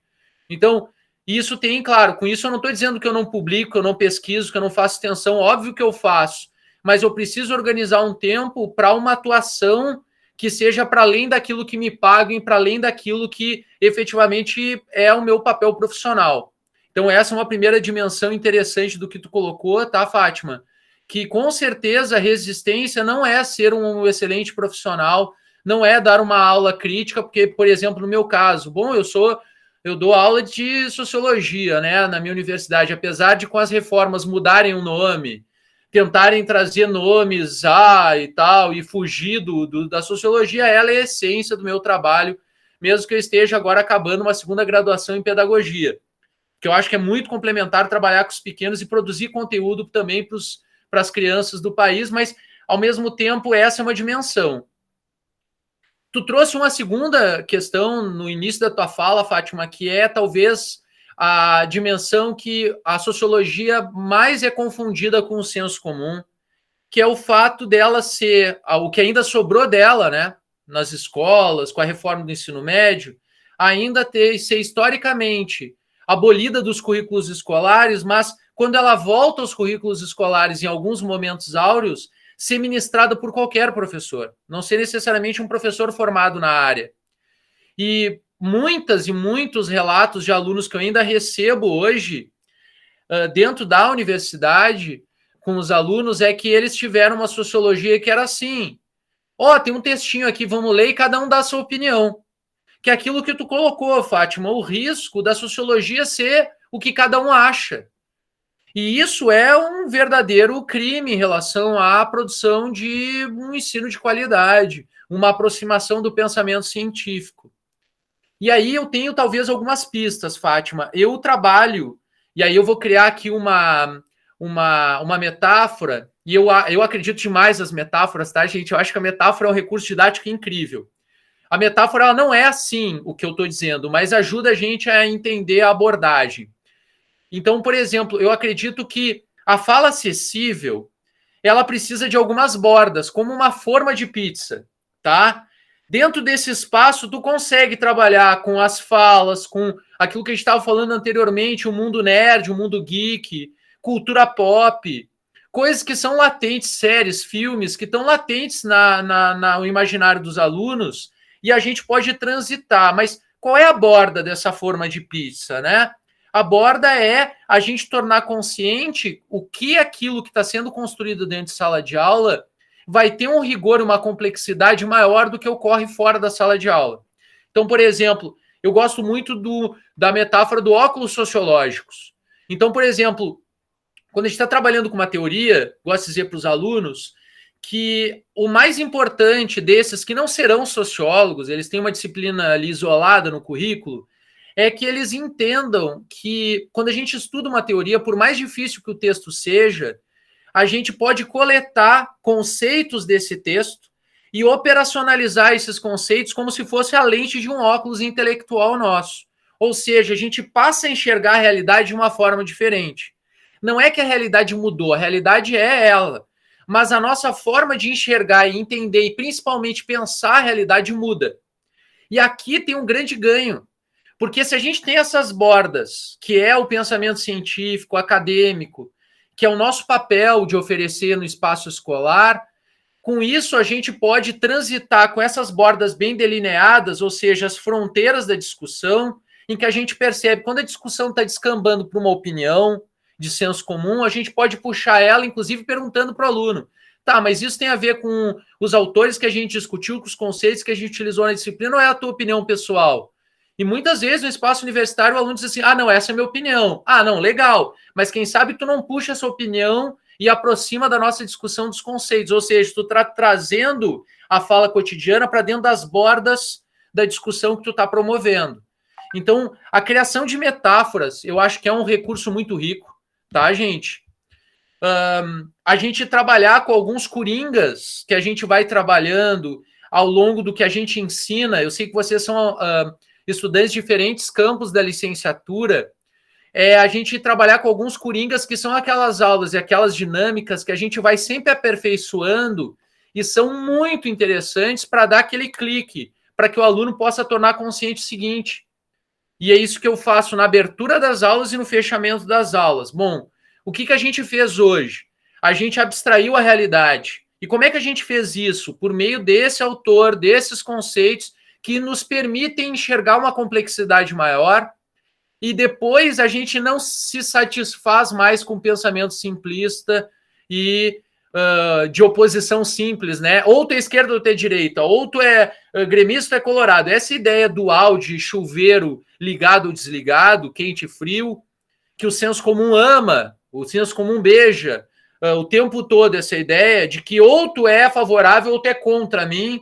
Então, isso tem, claro, com isso eu não estou dizendo que eu não publico, que eu não pesquiso, que eu não faço extensão, óbvio que eu faço, mas eu preciso organizar um tempo para uma atuação que seja para além daquilo que me paguem, para além daquilo que efetivamente é o meu papel profissional. Então, essa é uma primeira dimensão interessante do que tu colocou, tá, Fátima? Que com certeza a resistência não é ser um excelente profissional, não é dar uma aula crítica, porque, por exemplo, no meu caso, eu dou aula de sociologia, né, na minha universidade, apesar de com as reformas mudarem o nome, tentarem trazer nomes e tal, e fugir da sociologia, ela é a essência do meu trabalho, mesmo que eu esteja agora acabando uma segunda graduação em pedagogia, que eu acho que é muito complementar trabalhar com os pequenos e produzir conteúdo também para as crianças do país, mas, ao mesmo tempo, essa é uma dimensão. Tu trouxe uma segunda questão no início da tua fala, Fátima, que é talvez a dimensão que a sociologia mais é confundida com o senso comum, que é o fato dela ser, o que ainda sobrou dela, né, nas escolas, com a reforma do ensino médio, ainda ser historicamente abolida dos currículos escolares, mas quando ela volta aos currículos escolares em alguns momentos áureos, ser ministrada por qualquer professor, não ser necessariamente um professor formado na área. E muitas e muitos relatos de alunos que eu ainda recebo hoje dentro da universidade com os alunos é que eles tiveram uma sociologia que era assim, tem um textinho aqui, vamos ler e cada um dá a sua opinião. Que é aquilo que tu colocou, Fátima, o risco da sociologia ser o que cada um acha. E isso é um verdadeiro crime em relação à produção de um ensino de qualidade, uma aproximação do pensamento científico. E aí eu tenho talvez algumas pistas, Fátima. Eu trabalho, e aí eu vou criar aqui uma metáfora, e eu acredito demais nas metáforas, tá, gente? Eu acho que a metáfora é um recurso didático incrível. A metáfora ela não é assim o que eu estou dizendo, mas ajuda a gente a entender a abordagem. Então, por exemplo, eu acredito que a fala acessível ela precisa de algumas bordas, como uma forma de pizza, tá? Dentro desse espaço, tu consegue trabalhar com as falas, com aquilo que a gente estava falando anteriormente, o mundo nerd, o mundo geek, cultura pop, coisas que são latentes, séries, filmes, que estão latentes no imaginário dos alunos, e a gente pode transitar. Mas qual é a borda dessa forma de pizza, né? A borda é a gente tornar consciente o que aquilo que está sendo construído dentro de sala de aula vai ter um rigor e uma complexidade maior do que ocorre fora da sala de aula. Então, por exemplo, eu gosto muito da metáfora do óculos sociológicos. Então, por exemplo, quando a gente está trabalhando com uma teoria, gosto de dizer para os alunos que o mais importante desses que não serão sociólogos, eles têm uma disciplina ali isolada no currículo, é que eles entendam que quando a gente estuda uma teoria, por mais difícil que o texto seja, a gente pode coletar conceitos desse texto e operacionalizar esses conceitos como se fosse a lente de um óculos intelectual nosso. Ou seja, a gente passa a enxergar a realidade de uma forma diferente. Não é que a realidade mudou, a realidade é ela. Mas a nossa forma de enxergar e entender e principalmente pensar a realidade muda. E aqui tem um grande ganho. Porque se a gente tem essas bordas, que é o pensamento científico, acadêmico, que é o nosso papel de oferecer no espaço escolar, com isso a gente pode transitar com essas bordas bem delineadas, ou seja, as fronteiras da discussão, em que a gente percebe quando a discussão está descambando para uma opinião de senso comum, a gente pode puxar ela, inclusive perguntando para o aluno, tá, mas isso tem a ver com os autores que a gente discutiu, com os conceitos que a gente utilizou na disciplina, ou é a tua opinião pessoal? E muitas vezes no espaço universitário o aluno diz assim, não, essa é a minha opinião. Não, legal, mas quem sabe tu não puxa essa opinião e aproxima da nossa discussão dos conceitos, ou seja, tu está trazendo a fala cotidiana para dentro das bordas da discussão que tu está promovendo. Então, a criação de metáforas, eu acho que é um recurso muito rico, tá, gente? A gente trabalhar com alguns coringas que a gente vai trabalhando ao longo do que a gente ensina, eu sei que vocês são estudantes de diferentes campos da licenciatura, a gente trabalhar com alguns coringas que são aquelas aulas e aquelas dinâmicas que a gente vai sempre aperfeiçoando e são muito interessantes para dar aquele clique, para que o aluno possa tornar consciente o seguinte. E é isso que eu faço na abertura das aulas e no fechamento das aulas. Bom, o que a gente fez hoje? A gente abstraiu a realidade. E como é que a gente fez isso? Por meio desse autor, desses conceitos que nos permitem enxergar uma complexidade maior, e depois a gente não se satisfaz mais com o pensamento simplista e de oposição simples, né? Ou tu é esquerda ou tu é direita, ou tu é gremista ou é colorado. Essa ideia dual de chuveiro ligado ou desligado, quente e frio, que o senso comum ama, o senso comum beija o tempo todo, essa ideia de que ou tu é favorável ou tu é contra mim.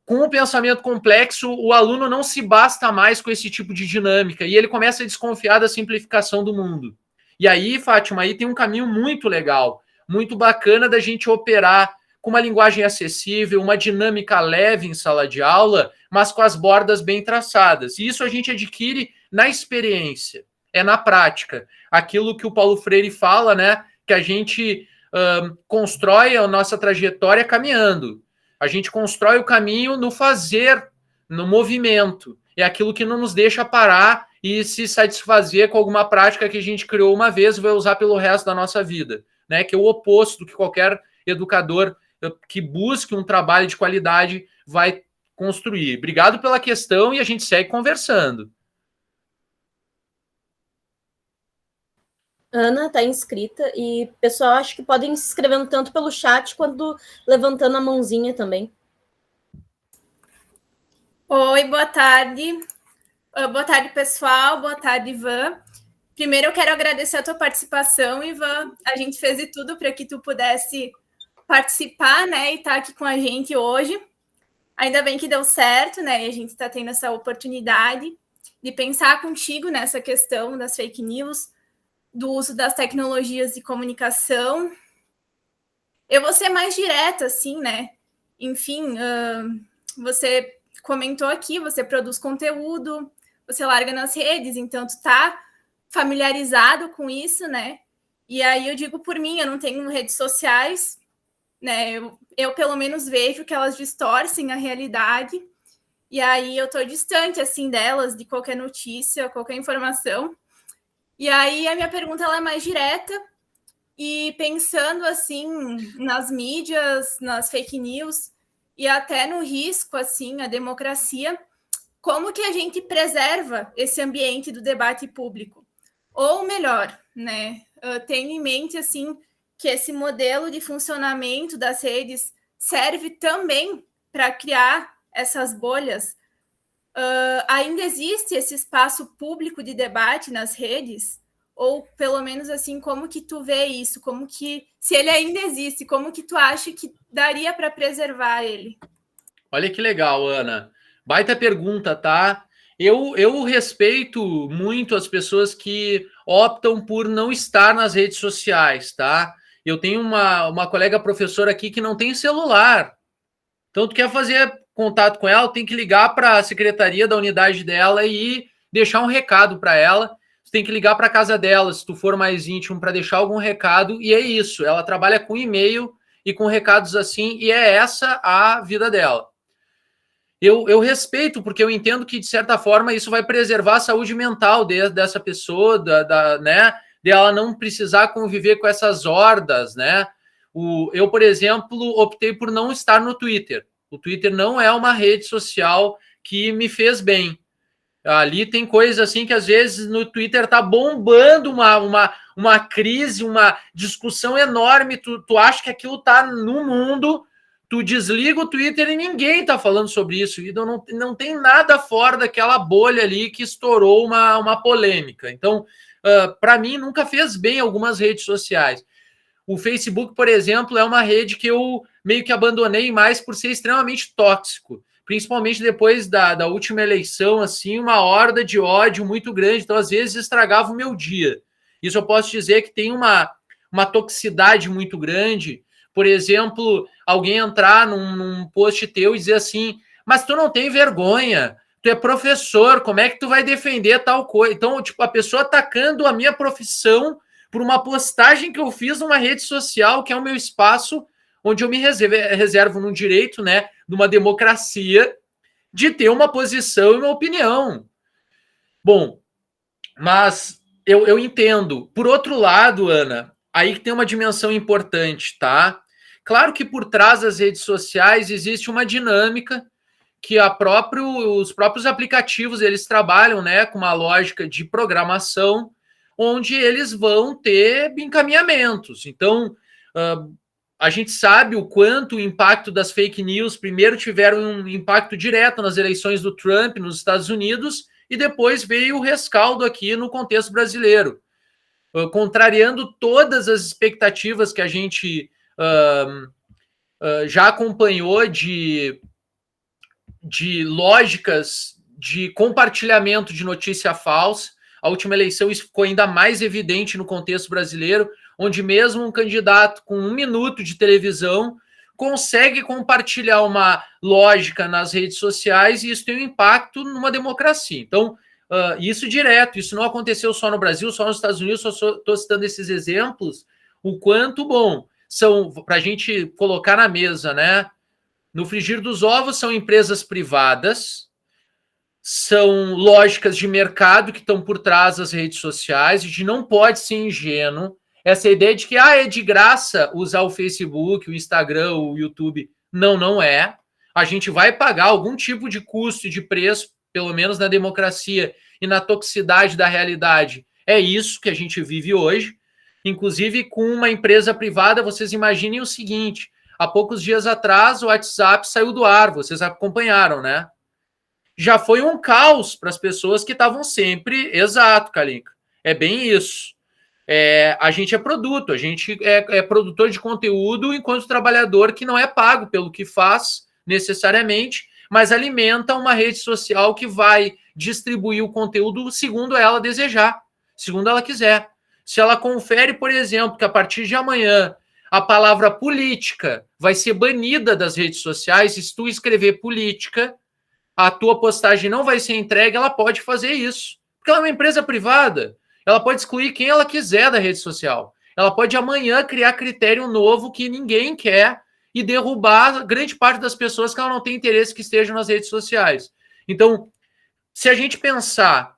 Com o pensamento complexo, o aluno não se basta mais com esse tipo de dinâmica e ele começa a desconfiar da simplificação do mundo. E aí, Fátima, aí tem um caminho muito legal, muito bacana da gente operar com uma linguagem acessível, uma dinâmica leve em sala de aula, mas com as bordas bem traçadas. E isso a gente adquire na experiência, é na prática. Aquilo que o Paulo Freire fala, né, que a gente constrói a nossa trajetória caminhando. A gente constrói o caminho no fazer, no movimento. É aquilo que não nos deixa parar e se satisfazer com alguma prática que a gente criou uma vez e vai usar pelo resto da nossa vida, né? Que é o oposto do que qualquer educador que busque um trabalho de qualidade vai construir. Obrigado pela questão e a gente segue conversando. Ana está inscrita e pessoal, acho que podem se inscrevendo tanto pelo chat quanto levantando a mãozinha também. Oi, boa tarde. Boa tarde, pessoal. Boa tarde, Ivan. Primeiro, eu quero agradecer a tua participação, Ivan. A gente fez de tudo para que tu pudesse participar, né, e estar aqui com a gente hoje. Ainda bem que deu certo, né, e a gente está tendo essa oportunidade de pensar contigo nessa questão das fake news, do uso das tecnologias de comunicação. Eu vou ser mais direta, assim, né? Enfim, você comentou aqui, você produz conteúdo, você larga nas redes, então tu tá familiarizado com isso, né? E aí eu digo por mim, eu não tenho redes sociais, né? Eu pelo menos vejo que elas distorcem a realidade, e aí eu tô distante, assim, delas, de qualquer notícia, qualquer informação. E aí a minha pergunta ela é mais direta e pensando assim nas mídias, nas fake news e até no risco assim à democracia, como que a gente preserva esse ambiente do debate público? Ou melhor, né? Tenho em mente assim que esse modelo de funcionamento das redes serve também para criar essas bolhas. Ainda existe esse espaço público de debate nas redes? Ou, pelo menos, assim, como que tu vê isso? Como que, se ele ainda existe, como que tu acha que daria para preservar ele? Olha que legal, Ana. Baita pergunta, tá? Eu respeito muito as pessoas que optam por não estar nas redes sociais, tá? Eu tenho uma colega professora aqui que não tem celular. Então, tu quer fazer contato com ela, tem que ligar para a secretaria da unidade dela e deixar um recado para ela. Tu tem que ligar para a casa dela, se tu for mais íntimo, para deixar algum recado. E é isso, ela trabalha com e-mail e com recados assim, e é essa a vida dela. Eu respeito, porque eu entendo que, de certa forma, isso vai preservar a saúde mental dessa pessoa, né? De ela não precisar conviver com essas hordas, né? Eu, por exemplo, optei por não estar no Twitter. O Twitter não é uma rede social que me fez bem. Ali tem coisa assim que, às vezes, no Twitter tá bombando uma crise, uma discussão enorme. Tu acha que aquilo tá no mundo, tu desliga o Twitter e ninguém tá falando sobre isso. E não tem nada fora daquela bolha ali que estourou uma polêmica. Então, para mim, nunca fez bem algumas redes sociais. O Facebook, por exemplo, é uma rede que eu meio que abandonei mais por ser extremamente tóxico, principalmente depois da última eleição, assim, uma horda de ódio muito grande, então às vezes estragava o meu dia. Isso eu posso dizer que tem uma toxicidade muito grande. Por exemplo, alguém entrar num post teu e dizer assim, mas tu não tem vergonha, Tu é professor, como é que tu vai defender tal coisa? Então, tipo, a pessoa atacando a minha profissão por uma postagem que eu fiz numa rede social, que é o meu espaço, onde eu me reservo no direito, né, de uma democracia, de ter uma posição e uma opinião. Bom, mas eu entendo. Por outro lado, Ana, aí que tem uma dimensão importante, tá? Claro que por trás das redes sociais existe uma dinâmica que os próprios aplicativos eles trabalham, né, com uma lógica de programação, onde eles vão ter encaminhamentos. Então, a gente sabe o quanto o impacto das fake news primeiro tiveram um impacto direto nas eleições do Trump nos Estados Unidos e depois veio o rescaldo aqui no contexto brasileiro, contrariando todas as expectativas que a gente já acompanhou de lógicas de compartilhamento de notícia falsa. A última eleição isso ficou ainda mais evidente no contexto brasileiro, onde mesmo um candidato com 1 minuto de televisão consegue compartilhar uma lógica nas redes sociais e isso tem um impacto numa democracia. Então, isso direto, isso não aconteceu só no Brasil, só nos Estados Unidos, só estou citando esses exemplos, o quanto, bom, são, para a gente colocar na mesa, né? No frigir dos ovos são empresas privadas, são lógicas de mercado que estão por trás das redes sociais, a gente não pode ser ingênuo. Essa ideia de que é de graça usar o Facebook, o Instagram, o YouTube, não é. A gente vai pagar algum tipo de custo e de preço, pelo menos na democracia e na toxicidade da realidade. É isso que a gente vive hoje. Inclusive, com uma empresa privada, vocês imaginem o seguinte, há poucos dias atrás o WhatsApp saiu do ar, vocês acompanharam, né? Já foi um caos para as pessoas que estavam sempre... Exato, Kalinka. É bem isso. A gente é produto, a gente é produtor de conteúdo enquanto trabalhador que não é pago pelo que faz necessariamente, mas alimenta uma rede social que vai distribuir o conteúdo segundo ela desejar, segundo ela quiser. Se ela confere, por exemplo, que a partir de amanhã a palavra política vai ser banida das redes sociais, se tu escrever política, a tua postagem não vai ser entregue, ela pode fazer isso. Porque ela é uma empresa privada. Ela pode excluir quem ela quiser da rede social. Ela pode amanhã criar critério novo que ninguém quer e derrubar grande parte das pessoas que ela não tem interesse que estejam nas redes sociais. Então, se a gente pensar,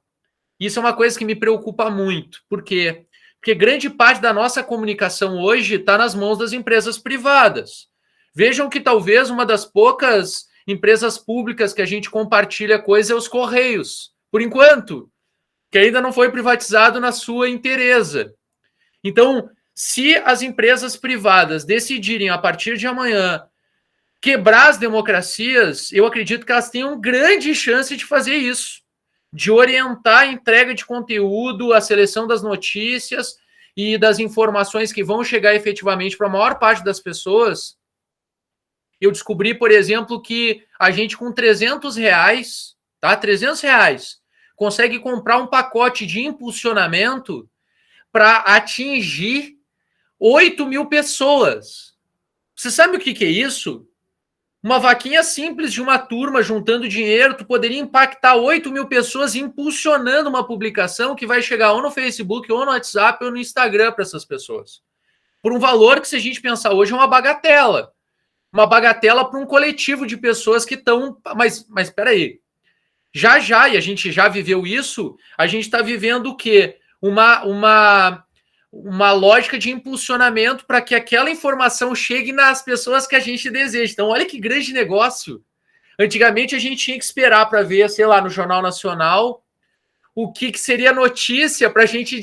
isso é uma coisa que me preocupa muito. Por quê? Porque grande parte da nossa comunicação hoje está nas mãos das empresas privadas. Vejam que talvez uma das poucas empresas públicas que a gente compartilha coisa é os Correios, por enquanto, que ainda não foi privatizado na sua inteireza. Então, se as empresas privadas decidirem, a partir de amanhã, quebrar as democracias, eu acredito que elas tenham grande chance de fazer isso, de orientar a entrega de conteúdo, a seleção das notícias e das informações que vão chegar efetivamente para a maior parte das pessoas. Eu descobri, por exemplo, que a gente com R$300, tá? R$300, consegue comprar um pacote de impulsionamento para atingir 8 mil pessoas. Você sabe o que é isso? Uma vaquinha simples de uma turma juntando dinheiro, tu poderia impactar 8 mil pessoas impulsionando uma publicação que vai chegar ou no Facebook, ou no WhatsApp, ou no Instagram para essas pessoas. Por um valor que, se a gente pensar hoje, é uma bagatela. Uma bagatela para um coletivo de pessoas que estão... Mas espera aí. Já, e a gente já viveu isso, a gente está vivendo o quê? Uma lógica de impulsionamento para que aquela informação chegue nas pessoas que a gente deseja. Então, olha que grande negócio. Antigamente, a gente tinha que esperar para ver, sei lá, no Jornal Nacional, o que seria notícia para a gente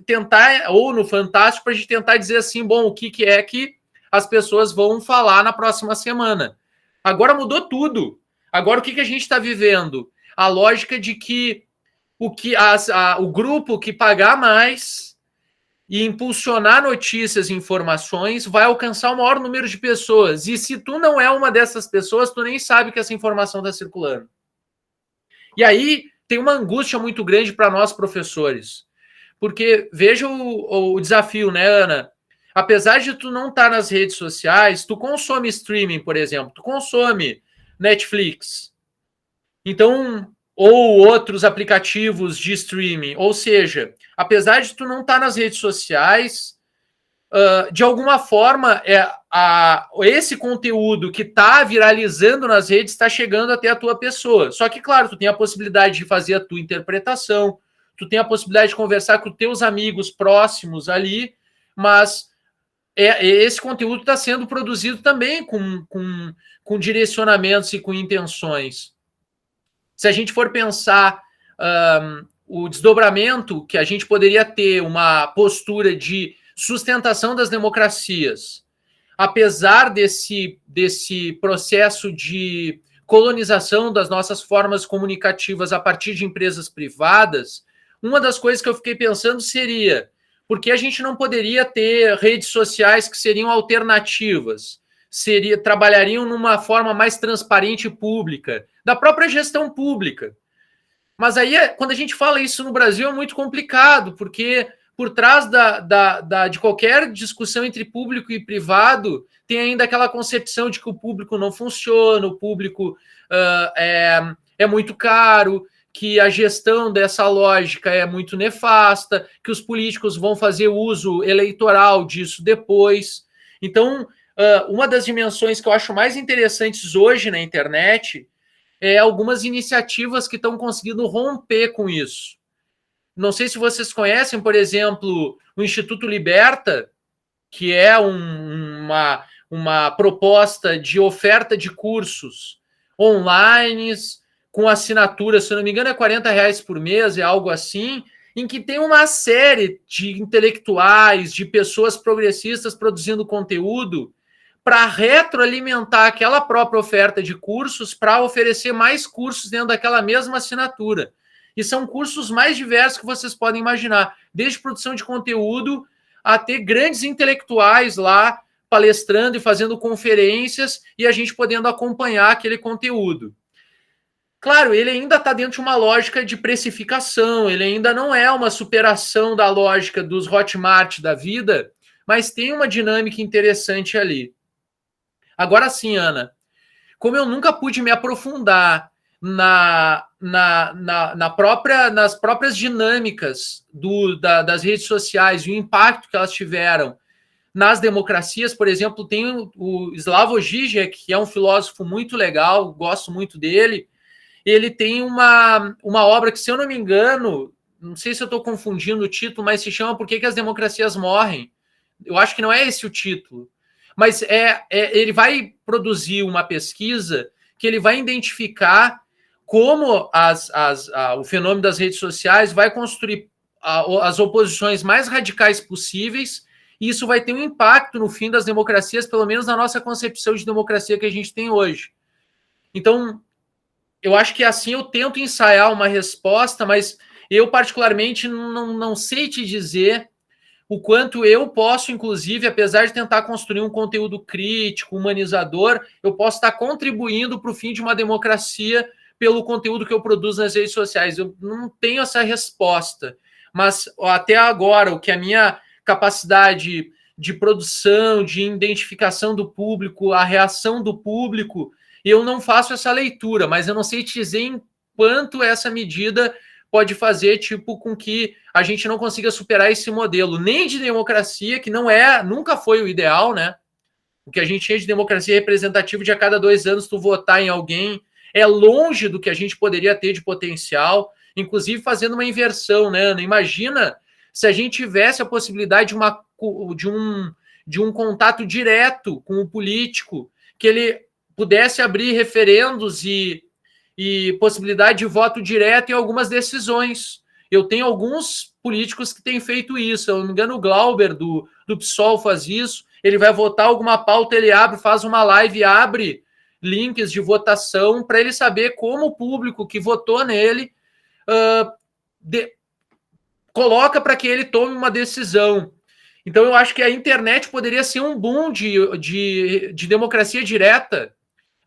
tentar, ou no Fantástico, para a gente tentar dizer assim, bom, o que é que as pessoas vão falar na próxima semana. Agora mudou tudo. Agora, o que a gente está vivendo? A lógica de que o grupo que pagar mais e impulsionar notícias e informações vai alcançar o maior número de pessoas. E se tu não é uma dessas pessoas, tu nem sabe que essa informação está circulando. E aí tem uma angústia muito grande para nós, professores. Porque veja o desafio, né, Ana? Apesar de tu não estar nas redes sociais, tu consome streaming, por exemplo. Tu consome Netflix. Então, ou outros aplicativos de streaming. Ou seja, apesar de tu não estar nas redes sociais, de alguma forma, esse conteúdo que está viralizando nas redes está chegando até a tua pessoa. Só que, claro, tu tem a possibilidade de fazer a tua interpretação, tu tem a possibilidade de conversar com teus amigos próximos ali, mas esse conteúdo está sendo produzido também com direcionamentos e com intenções. Se a gente for pensar o desdobramento que a gente poderia ter, uma postura de sustentação das democracias, apesar desse processo de colonização das nossas formas comunicativas a partir de empresas privadas, uma das coisas que eu fiquei pensando seria, por que a gente não poderia ter redes sociais que seriam alternativas, trabalhariam numa forma mais transparente e pública, da própria gestão pública. Mas aí, quando a gente fala isso no Brasil, é muito complicado, porque por trás de qualquer discussão entre público e privado, tem ainda aquela concepção de que o público não funciona, o público é muito caro, que a gestão dessa lógica é muito nefasta, que os políticos vão fazer uso eleitoral disso depois. Então, uma das dimensões que eu acho mais interessantes hoje na internet é algumas iniciativas que estão conseguindo romper com isso. Não sei se vocês conhecem, por exemplo, o Instituto Liberta, que é uma proposta de oferta de cursos online, com assinatura, se não me engano, é R$40 por mês, é algo assim, em que tem uma série de intelectuais, de pessoas progressistas produzindo conteúdo para retroalimentar aquela própria oferta de cursos para oferecer mais cursos dentro daquela mesma assinatura. E são cursos mais diversos que vocês podem imaginar, desde produção de conteúdo até grandes intelectuais lá palestrando e fazendo conferências e a gente podendo acompanhar aquele conteúdo. Claro, ele ainda está dentro de uma lógica de precificação, ele ainda não é uma superação da lógica dos Hotmart da vida, mas tem uma dinâmica interessante ali. Agora sim, Ana, como eu nunca pude me aprofundar nas próprias dinâmicas das redes sociais e o impacto que elas tiveram nas democracias, por exemplo, tem o Slavoj Žižek, que é um filósofo muito legal, gosto muito dele. Ele tem uma obra que, se eu não me engano, não sei se eu estou confundindo o título, mas se chama Por que as Democracias Morrem? Eu acho que não é esse o título. Mas ele vai produzir uma pesquisa que ele vai identificar como o fenômeno das redes sociais vai construir as oposições mais radicais possíveis, e isso vai ter um impacto no fim das democracias, pelo menos na nossa concepção de democracia que a gente tem hoje. Então, eu acho que assim eu tento ensaiar uma resposta, mas eu particularmente não sei te dizer o quanto eu posso, inclusive, apesar de tentar construir um conteúdo crítico, humanizador, eu posso estar contribuindo para o fim de uma democracia pelo conteúdo que eu produzo nas redes sociais. Eu não tenho essa resposta, mas até agora, o que a minha capacidade de produção, de identificação do público, a reação do público, eu não faço essa leitura, mas eu não sei te dizer em quanto essa medida pode fazer com que a gente não consiga superar esse modelo, nem de democracia, que nunca foi o ideal, né? O que a gente tinha de democracia representativa de a cada 2 anos tu votar em alguém é longe do que a gente poderia ter de potencial, inclusive fazendo uma inversão, né, Ana? Imagina se a gente tivesse a possibilidade de um contato direto com o político, que ele pudesse abrir referendos e possibilidade de voto direto em algumas decisões. Eu tenho alguns políticos que têm feito isso. Se eu não me engano, o Glauber, do PSOL, faz isso. Ele vai votar alguma pauta, ele faz uma live, abre links de votação para ele saber como o público que votou nele coloca para que ele tome uma decisão. Então, eu acho que a internet poderia ser um boom de democracia direta.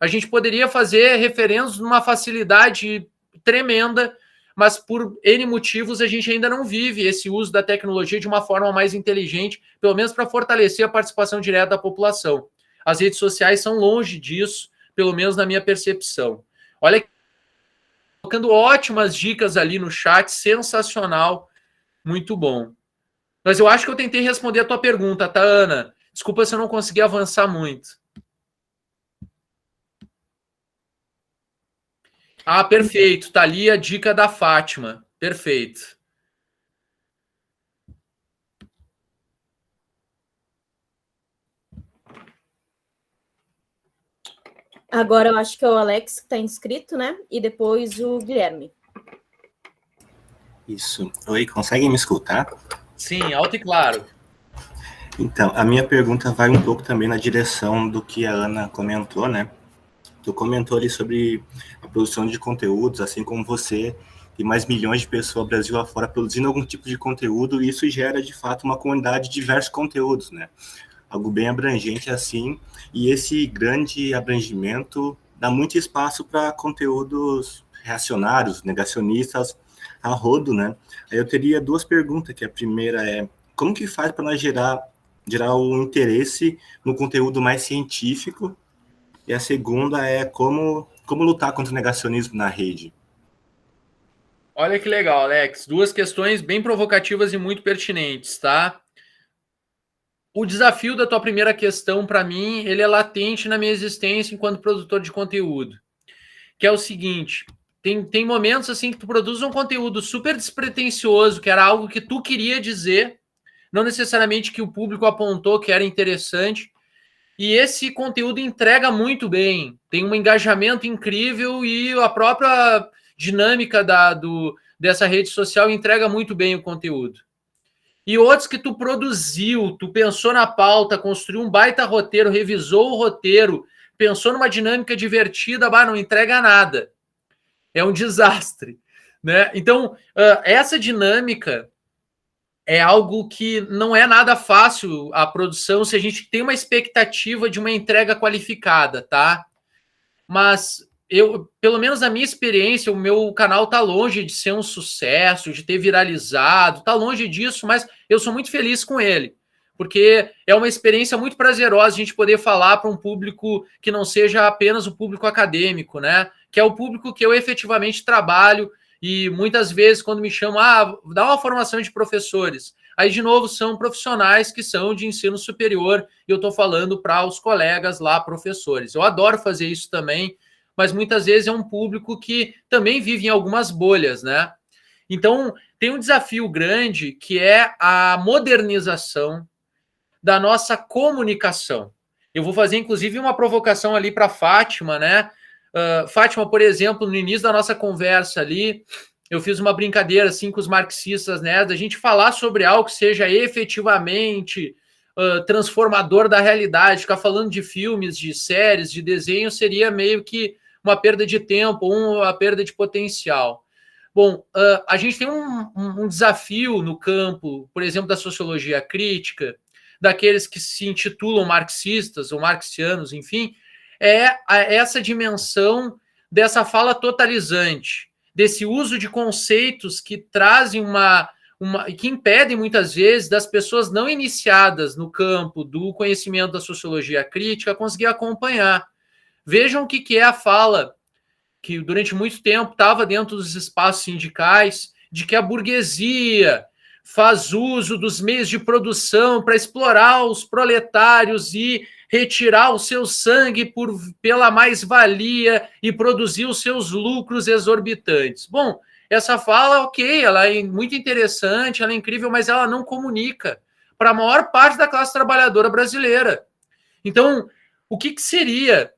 A gente poderia fazer referendos numa facilidade tremenda, mas por N motivos a gente ainda não vive esse uso da tecnologia de uma forma mais inteligente, pelo menos para fortalecer a participação direta da população. As redes sociais são longe disso, pelo menos na minha percepção. Olha colocando ótimas dicas ali no chat, sensacional, muito bom. Mas eu acho que eu tentei responder a tua pergunta, tá, Ana? Desculpa se eu não consegui avançar muito. Ah, perfeito. Tá ali a dica da Fátima. Perfeito. Agora eu acho que é o Alex que está inscrito, né? E depois o Guilherme. Isso. Oi, conseguem me escutar? Sim, alto e claro. Então, a minha pergunta vai um pouco também na direção do que a Ana comentou, né? Tu comentou ali sobre a produção de conteúdos, assim como você e mais milhões de pessoas Brasil afora produzindo algum tipo de conteúdo, e isso gera, de fato, uma comunidade de diversos conteúdos, né? Algo bem abrangente assim, e esse grande abrangimento dá muito espaço para conteúdos reacionários, negacionistas, a rodo, né? Aí eu teria duas perguntas, que a primeira é, como que faz para nós gerar o interesse no conteúdo mais científico? E a segunda é como lutar contra o negacionismo na rede? Olha que legal, Alex. Duas questões bem provocativas e muito pertinentes, tá? O desafio da tua primeira questão, para mim, ele é latente na minha existência enquanto produtor de conteúdo. Que é o seguinte, tem momentos assim que tu produz um conteúdo super despretensioso, que era algo que tu queria dizer, não necessariamente que o público apontou que era interessante, e esse conteúdo entrega muito bem, tem um engajamento incrível e a própria dinâmica dessa rede social entrega muito bem o conteúdo. E outros que tu produziu, tu pensou na pauta, construiu um baita roteiro, revisou o roteiro, pensou numa dinâmica divertida, não entrega nada. É um desastre, né? Então, essa dinâmica é algo que não é nada fácil a produção se a gente tem uma expectativa de uma entrega qualificada, tá? Mas pelo menos na minha experiência, o meu canal tá longe de ser um sucesso, de ter viralizado, tá longe disso, mas eu sou muito feliz com ele, porque é uma experiência muito prazerosa a gente poder falar para um público que não seja apenas o público acadêmico, né? Que é o público que eu efetivamente trabalho e muitas vezes quando me chamam, dá uma formação de professores. Aí, de novo, são profissionais que são de ensino superior e eu estou falando para os colegas lá, professores. Eu adoro fazer isso também, mas muitas vezes é um público que também vive em algumas bolhas, né? Então, tem um desafio grande que é a modernização da nossa comunicação. Eu vou fazer, inclusive, uma provocação ali para a Fátima, né? Fátima, por exemplo, no início da nossa conversa ali, eu fiz uma brincadeira assim com os marxistas, né? Da gente falar sobre algo que seja efetivamente transformador da realidade. Ficar falando de filmes, de séries, de desenho seria meio que uma perda de tempo, uma perda de potencial. Bom, a gente tem um desafio no campo, por exemplo, da sociologia crítica, daqueles que se intitulam marxistas ou marxianos, enfim, é essa dimensão dessa fala totalizante, desse uso de conceitos que trazem que impedem muitas vezes das pessoas não iniciadas no campo do conhecimento da sociologia crítica conseguir acompanhar. Vejam o que é a fala que durante muito tempo estava dentro dos espaços sindicais, de que a burguesia faz uso dos meios de produção para explorar os proletários e retirar o seu sangue pela mais-valia e produzir os seus lucros exorbitantes. Bom, essa fala, ok, ela é muito interessante, ela é incrível, mas ela não comunica para a maior parte da classe trabalhadora brasileira. Então, o que seria?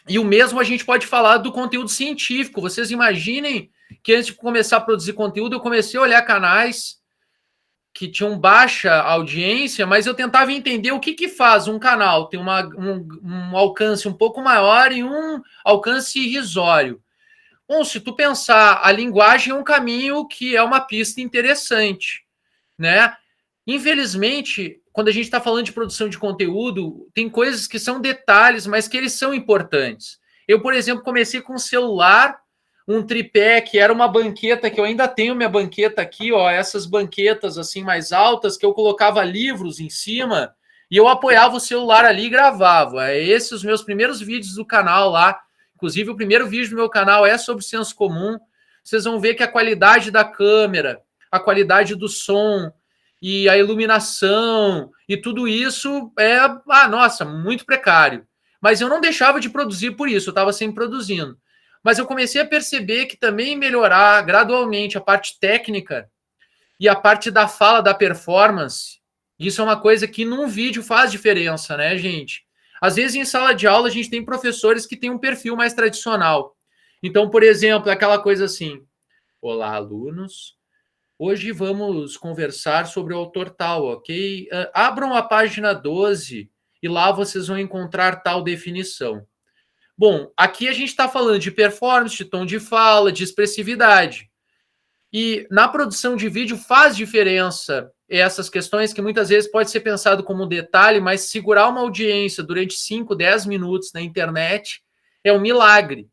E o mesmo a gente pode falar do conteúdo científico. Vocês imaginem que antes de começar a produzir conteúdo, eu comecei a olhar canais que tinham baixa audiência, mas eu tentava entender o que faz um canal ter um alcance um pouco maior e um alcance irrisório. Bom, se tu pensar, a linguagem é um caminho que é uma pista interessante, né? Infelizmente, quando a gente está falando de produção de conteúdo, tem coisas que são detalhes, mas que eles são importantes. Eu, por exemplo, comecei com um celular, um tripé que era uma banqueta, que eu ainda tenho minha banqueta aqui, ó, essas banquetas assim mais altas, que eu colocava livros em cima e eu apoiava o celular ali e gravava. Esses os meus primeiros vídeos do canal lá. Inclusive, o primeiro vídeo do meu canal é sobre senso comum. vocês vão ver que a qualidade da câmera, a qualidade do som e a iluminação e tudo isso é, nossa, muito precário. Mas eu não deixava de produzir por isso, eu estava sempre produzindo. Mas eu comecei a perceber que também melhorar gradualmente a parte técnica e a parte da fala, da performance, isso é uma coisa que num vídeo faz diferença, né, gente? Às vezes em sala de aula a gente tem professores que têm um perfil mais tradicional. Então, por exemplo, aquela coisa assim: olá, alunos, hoje vamos conversar sobre o autor tal, ok? Abram a página 12 e lá vocês vão encontrar tal definição. Bom, aqui a gente está falando de performance, de tom de fala, de expressividade. E na produção de vídeo faz diferença essas questões que muitas vezes pode ser pensado como um detalhe, mas segurar uma audiência durante 5, 10 minutos na internet é um milagre.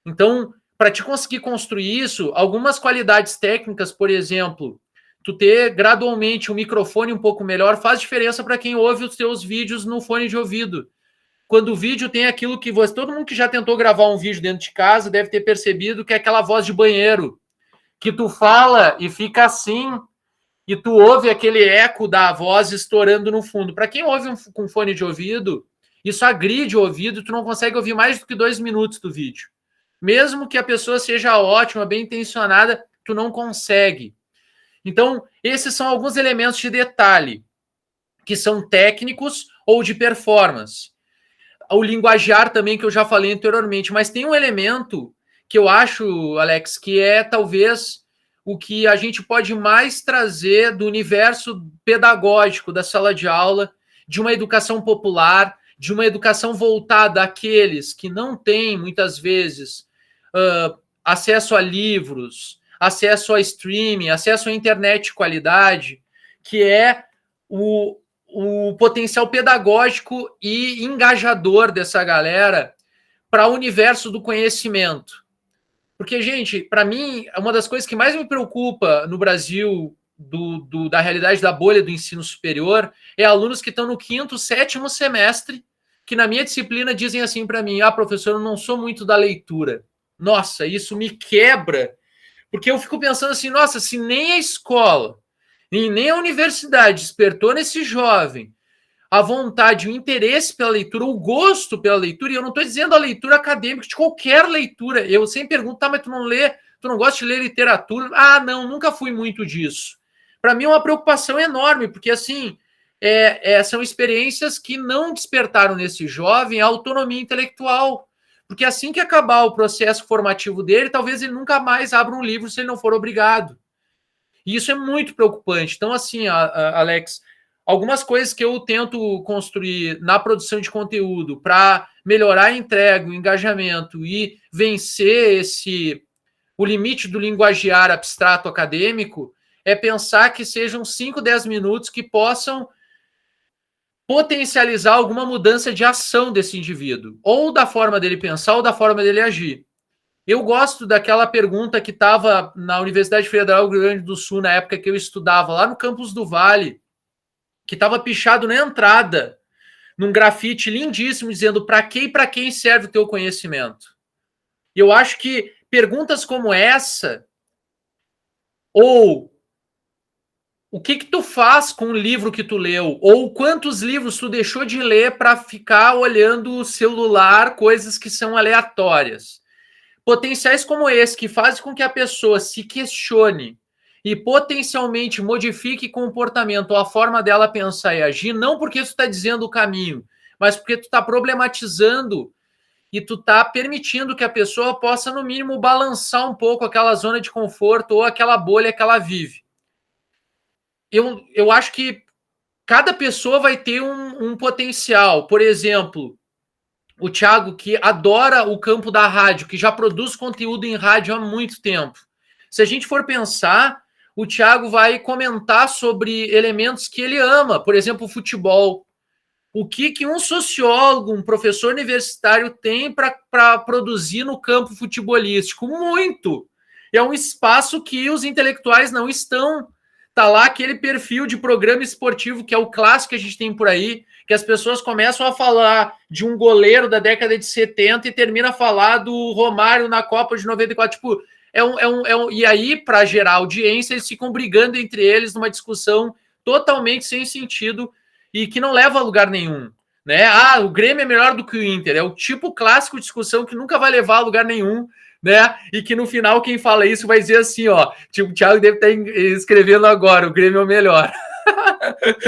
Então, para te conseguir construir isso, algumas qualidades técnicas, por exemplo, tu ter gradualmente um microfone um pouco melhor faz diferença para quem ouve os teus vídeos no fone de ouvido. Quando o vídeo tem aquilo que todo mundo que já tentou gravar um vídeo dentro de casa deve ter percebido, que é aquela voz de banheiro, que tu fala e fica assim, e tu ouve aquele eco da voz estourando no fundo. Para quem ouve com fone de ouvido, isso agride o ouvido, tu não consegue ouvir mais do que 2 minutos do vídeo. Mesmo que a pessoa seja ótima, bem intencionada, tu não consegue. Então, esses são alguns elementos de detalhe, que são técnicos ou de performance. O linguajar também, que eu já falei anteriormente, mas tem um elemento que eu acho, Alex, que é talvez o que a gente pode mais trazer do universo pedagógico da sala de aula, de uma educação popular, de uma educação voltada àqueles que não têm, muitas vezes, acesso a livros, acesso a streaming, acesso à internet de qualidade, que é o potencial pedagógico e engajador dessa galera para o universo do conhecimento. Porque, gente, para mim, uma das coisas que mais me preocupa no Brasil, da realidade da bolha do ensino superior, é alunos que estão no 5º, 7º semestre, que na minha disciplina dizem assim para mim: professor, eu não sou muito da leitura. Nossa, isso me quebra, porque eu fico pensando assim: nossa, se nem a escola e nem a universidade despertou nesse jovem a vontade, o interesse pela leitura, o gosto pela leitura, e eu não estou dizendo a leitura acadêmica, de qualquer leitura. Eu sempre pergunto: mas tu não lê, tu não gosta de ler literatura? Não, nunca fui muito disso. Para mim é uma preocupação enorme, porque assim, são experiências que não despertaram nesse jovem a autonomia intelectual. Porque assim que acabar o processo formativo dele, talvez ele nunca mais abra um livro se ele não for obrigado. E isso é muito preocupante. Então, assim, Alex, algumas coisas que eu tento construir na produção de conteúdo para melhorar a entrega, o engajamento e vencer o limite do linguajar abstrato acadêmico é pensar que sejam 5, 10 minutos que possam potencializar alguma mudança de ação desse indivíduo, ou da forma dele pensar, ou da forma dele agir. Eu gosto daquela pergunta que estava na Universidade Federal do Rio Grande do Sul, na época que eu estudava, lá no campus do Vale, que estava pichado na entrada, num grafite lindíssimo, dizendo: para que e para quem serve o teu conhecimento? E eu acho que perguntas como essa, ou o que tu faz com o livro que tu leu, ou quantos livros tu deixou de ler para ficar olhando o celular, coisas que são aleatórias. Potenciais como esse, que fazem com que a pessoa se questione e potencialmente modifique comportamento ou a forma dela pensar e agir, não porque tu está dizendo o caminho, mas porque tu está problematizando e tu está permitindo que a pessoa possa, no mínimo, balançar um pouco aquela zona de conforto ou aquela bolha que ela vive. Eu acho que cada pessoa vai ter um potencial. Por exemplo, o Thiago, que adora o campo da rádio, que já produz conteúdo em rádio há muito tempo. Se a gente for pensar, o Thiago vai comentar sobre elementos que ele ama, por exemplo, o futebol. O que um sociólogo, um professor universitário tem para produzir no campo futebolístico? Muito! É um espaço que os intelectuais não estão. Tá lá aquele perfil de programa esportivo, que é o clássico que a gente tem por aí, que as pessoas começam a falar de um goleiro da década de 70 e termina a falar do Romário na Copa de 94. Tipo, E aí, para gerar audiência, eles ficam brigando entre eles numa discussão totalmente sem sentido e que não leva a lugar nenhum. Né? Ah, o Grêmio é melhor do que o Inter. É o tipo clássico de discussão que nunca vai levar a lugar nenhum, né? E que no final quem fala isso vai dizer assim, ó, tipo, o Thiago deve estar escrevendo agora, o Grêmio é o melhor.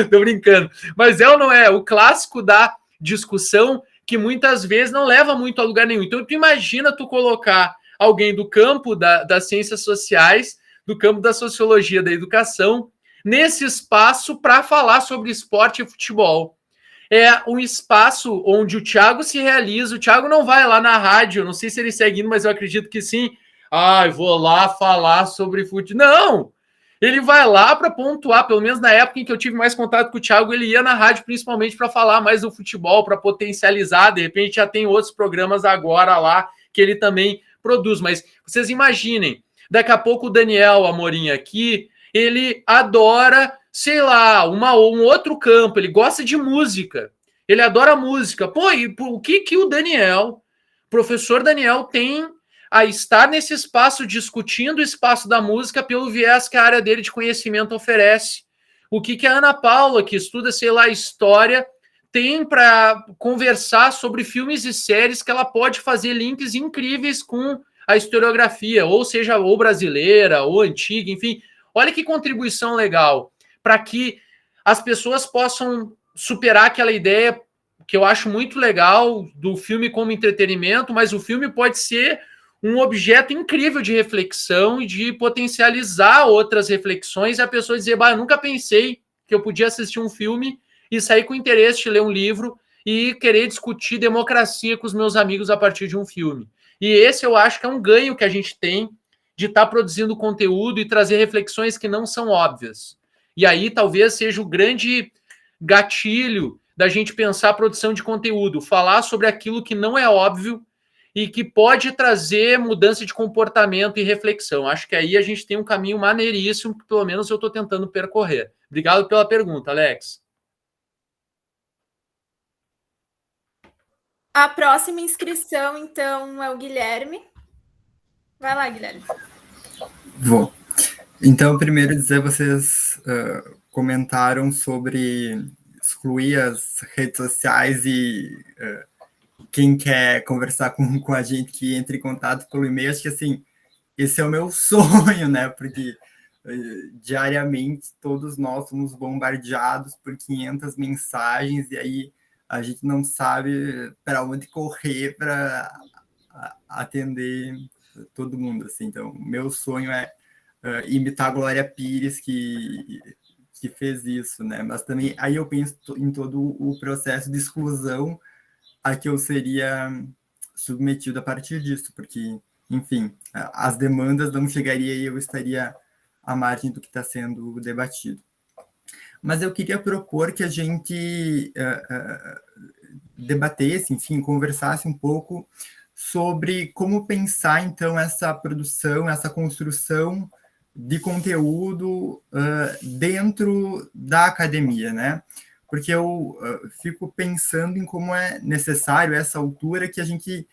Tô brincando. Mas é ou não é? O clássico da discussão que muitas vezes não leva muito a lugar nenhum. Então, tu imagina tu colocar alguém do campo das ciências sociais, do campo da sociologia, da educação, nesse espaço para falar sobre esporte e futebol. É um espaço onde o Thiago se realiza. O Thiago não vai lá na rádio, não sei se ele segue indo, mas eu acredito que sim. Ah, vou lá falar sobre futebol. Não! Ele vai lá para pontuar, pelo menos na época em que eu tive mais contato com o Thiago, ele ia na rádio principalmente para falar mais do futebol, para potencializar. De repente já tem outros programas agora lá que ele também produz. Mas vocês imaginem, daqui a pouco o Daniel Amorim aqui, ele adora, sei lá, um outro campo, ele gosta de música, ele adora música. Pô, e o que o Daniel, professor Daniel, tem a estar nesse espaço discutindo o espaço da música pelo viés que a área dele de conhecimento oferece? O que a Ana Paula, que estuda, sei lá, história, tem para conversar sobre filmes e séries que ela pode fazer links incríveis com a historiografia, ou seja, ou brasileira, ou antiga, enfim. Olha que contribuição legal para que as pessoas possam superar aquela ideia que eu acho muito legal do filme como entretenimento, mas o filme pode ser um objeto incrível de reflexão e de potencializar outras reflexões e a pessoa dizer, bah, eu nunca pensei que eu podia assistir um filme e sair com interesse de ler um livro e querer discutir democracia com os meus amigos a partir de um filme. E esse eu acho que é um ganho que a gente tem de estar produzindo conteúdo e trazer reflexões que não são óbvias. E aí talvez seja o grande gatilho da gente pensar a produção de conteúdo, falar sobre aquilo que não é óbvio e que pode trazer mudança de comportamento e reflexão. Acho que aí a gente tem um caminho maneiríssimo que pelo menos eu estou tentando percorrer. Obrigado pela pergunta, Alex. A próxima inscrição, então, é o Guilherme. Vai lá, Guilherme. Vou. Então, primeiro dizer, vocês comentaram sobre excluir as redes sociais e quem quer conversar com a gente que entre em contato pelo e-mail. Acho que, assim, esse é o meu sonho, né? Porque diariamente todos nós somos bombardeados por 500 mensagens e aí a gente não sabe para onde correr para atender todo mundo, assim. Então, meu sonho é imitar a Glória Pires, que fez isso, né? Mas também, aí eu penso em todo o processo de exclusão a que eu seria submetido a partir disso, porque, enfim, as demandas não chegariam e eu estaria à margem do que está sendo debatido. Mas eu queria propor que a gente debatesse, enfim, conversasse um pouco sobre como pensar, então, essa produção, essa construção de conteúdo dentro da academia, né? Porque eu fico pensando em como é necessário, a essa altura, que a gente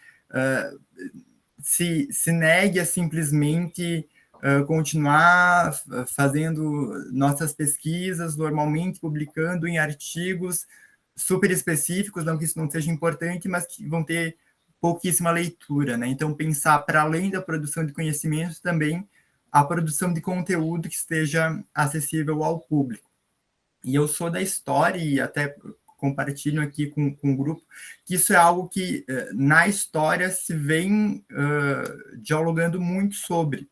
se negue a simplesmente continuar fazendo nossas pesquisas, normalmente publicando em artigos super específicos, não que isso não seja importante, mas que vão ter pouquíssima leitura, né? Então, pensar, para além da produção de conhecimento, também a produção de conteúdo que esteja acessível ao público. E eu sou da história, e até compartilho aqui com o grupo, que isso é algo que, na história, se vem dialogando muito sobre.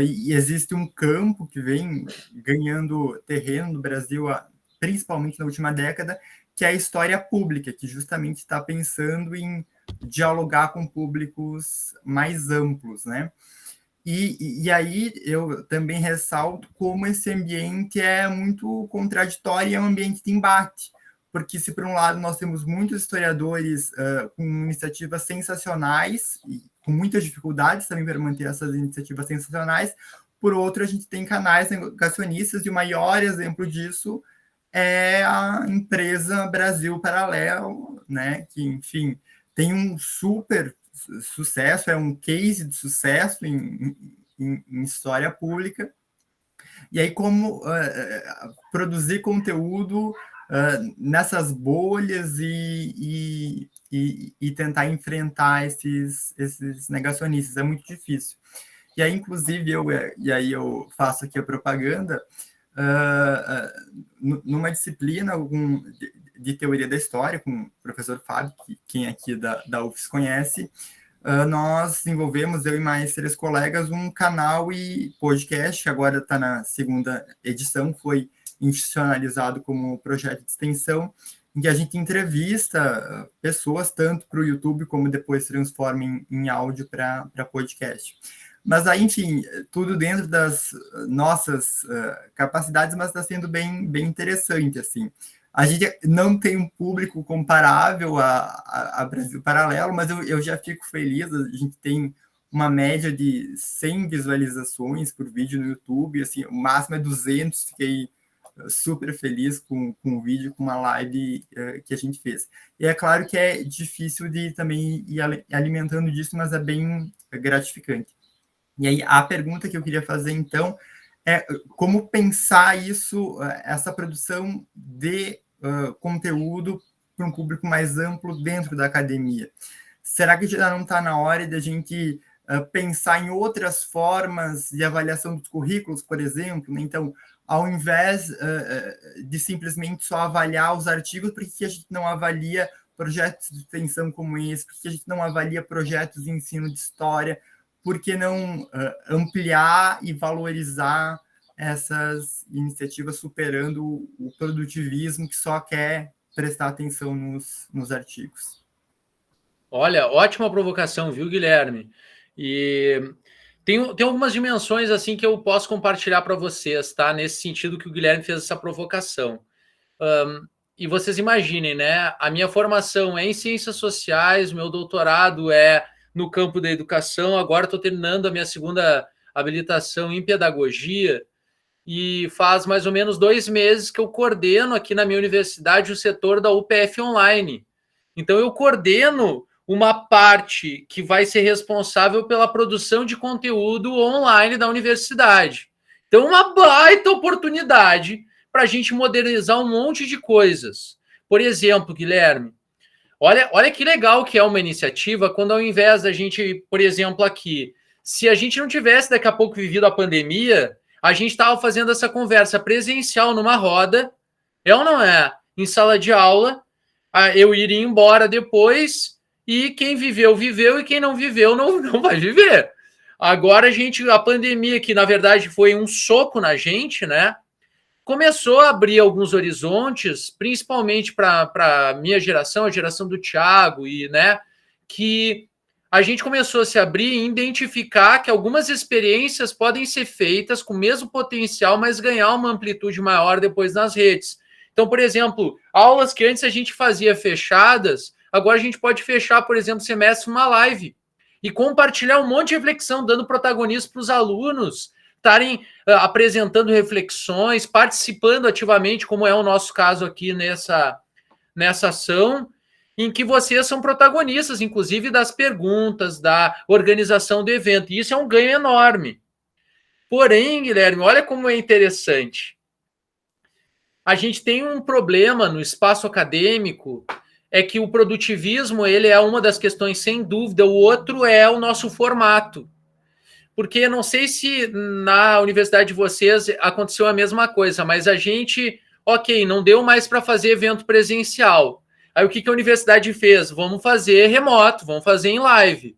E existe um campo que vem ganhando terreno no Brasil, principalmente na última década, que é a história pública, que justamente está pensando em dialogar com públicos mais amplos, né? E aí eu também ressalto como esse ambiente é muito contraditório e é um ambiente de embate, porque se por um lado nós temos muitos historiadores com iniciativas sensacionais, e com muitas dificuldades também para manter essas iniciativas sensacionais, por outro a gente tem canais negacionistas, e o maior exemplo disso é a empresa Brasil Paralelo, né, que, enfim, tem um super sucesso, é um case de sucesso em história pública. E aí, como produzir conteúdo nessas bolhas e tentar enfrentar esses negacionistas. É muito difícil. E aí, inclusive, eu faço aqui a propaganda, numa disciplina de teoria da história, com o professor Fábio, que quem aqui da UFS conhece, nós desenvolvemos, eu e mais 3 colegas, um canal e podcast, que agora está na 2ª edição, foi institucionalizado como projeto de extensão, em que a gente entrevista pessoas, tanto para o YouTube, como depois transforma em áudio para podcast. Mas aí, enfim, tudo dentro das nossas capacidades, mas está sendo bem interessante, assim. A gente não tem um público comparável a Brasil Paralelo, mas eu já fico feliz. A gente tem uma média de 100 visualizações por vídeo no YouTube, assim, o máximo é 200, fiquei super feliz com o vídeo, com uma live que a gente fez. E é claro que é difícil de também ir alimentando disso, mas é bem gratificante. E aí, a pergunta que eu queria fazer, então, é como pensar isso, essa produção de conteúdo para um público mais amplo dentro da academia. Será que já não está na hora de a gente pensar em outras formas de avaliação dos currículos, por exemplo? Né? Então, ao invés de simplesmente só avaliar os artigos, por que a gente não avalia projetos de extensão como esse? Por que a gente não avalia projetos de ensino de história? Por que não ampliar e valorizar essas iniciativas, superando o produtivismo que só quer prestar atenção nos artigos? Olha, ótima provocação, viu, Guilherme? E tem algumas dimensões assim que eu posso compartilhar para vocês, tá? Nesse sentido que o Guilherme fez essa provocação. E vocês imaginem, né? A minha formação é em ciências sociais, meu doutorado é no campo da educação, agora estou terminando a minha 2ª habilitação em pedagogia, e faz mais ou menos 2 meses que eu coordeno aqui na minha universidade o setor da UPF Online. Então, eu coordeno uma parte que vai ser responsável pela produção de conteúdo online da universidade. Então, uma baita oportunidade para a gente modernizar um monte de coisas. Por exemplo, Guilherme, olha que legal que é uma iniciativa quando, ao invés da gente, por exemplo, aqui, se a gente não tivesse daqui a pouco vivido a pandemia, a gente estava fazendo essa conversa presencial numa roda, é ou não é? Em sala de aula, eu iria embora depois e quem viveu, viveu e quem não viveu, não vai viver. Agora a pandemia, que na verdade foi um soco na gente, né? Começou a abrir alguns horizontes, principalmente para a minha geração, a geração do Thiago, e, né, que a gente começou a se abrir e identificar que algumas experiências podem ser feitas com o mesmo potencial, mas ganhar uma amplitude maior depois nas redes. Então, por exemplo, aulas que antes a gente fazia fechadas, agora a gente pode fechar, por exemplo, semestre uma live e compartilhar um monte de reflexão, dando protagonismo para os alunos estarem apresentando reflexões, participando ativamente, como é o nosso caso aqui nessa ação, em que vocês são protagonistas, inclusive das perguntas, da organização do evento. E isso é um ganho enorme. Porém, Guilherme, olha como é interessante. A gente tem um problema no espaço acadêmico, é que o produtivismo ele é uma das questões, sem dúvida, o outro é o nosso formato. Porque não sei se na universidade de vocês aconteceu a mesma coisa, mas a gente, não deu mais para fazer evento presencial. Aí o que a universidade fez? Vamos fazer remoto, vamos fazer em live.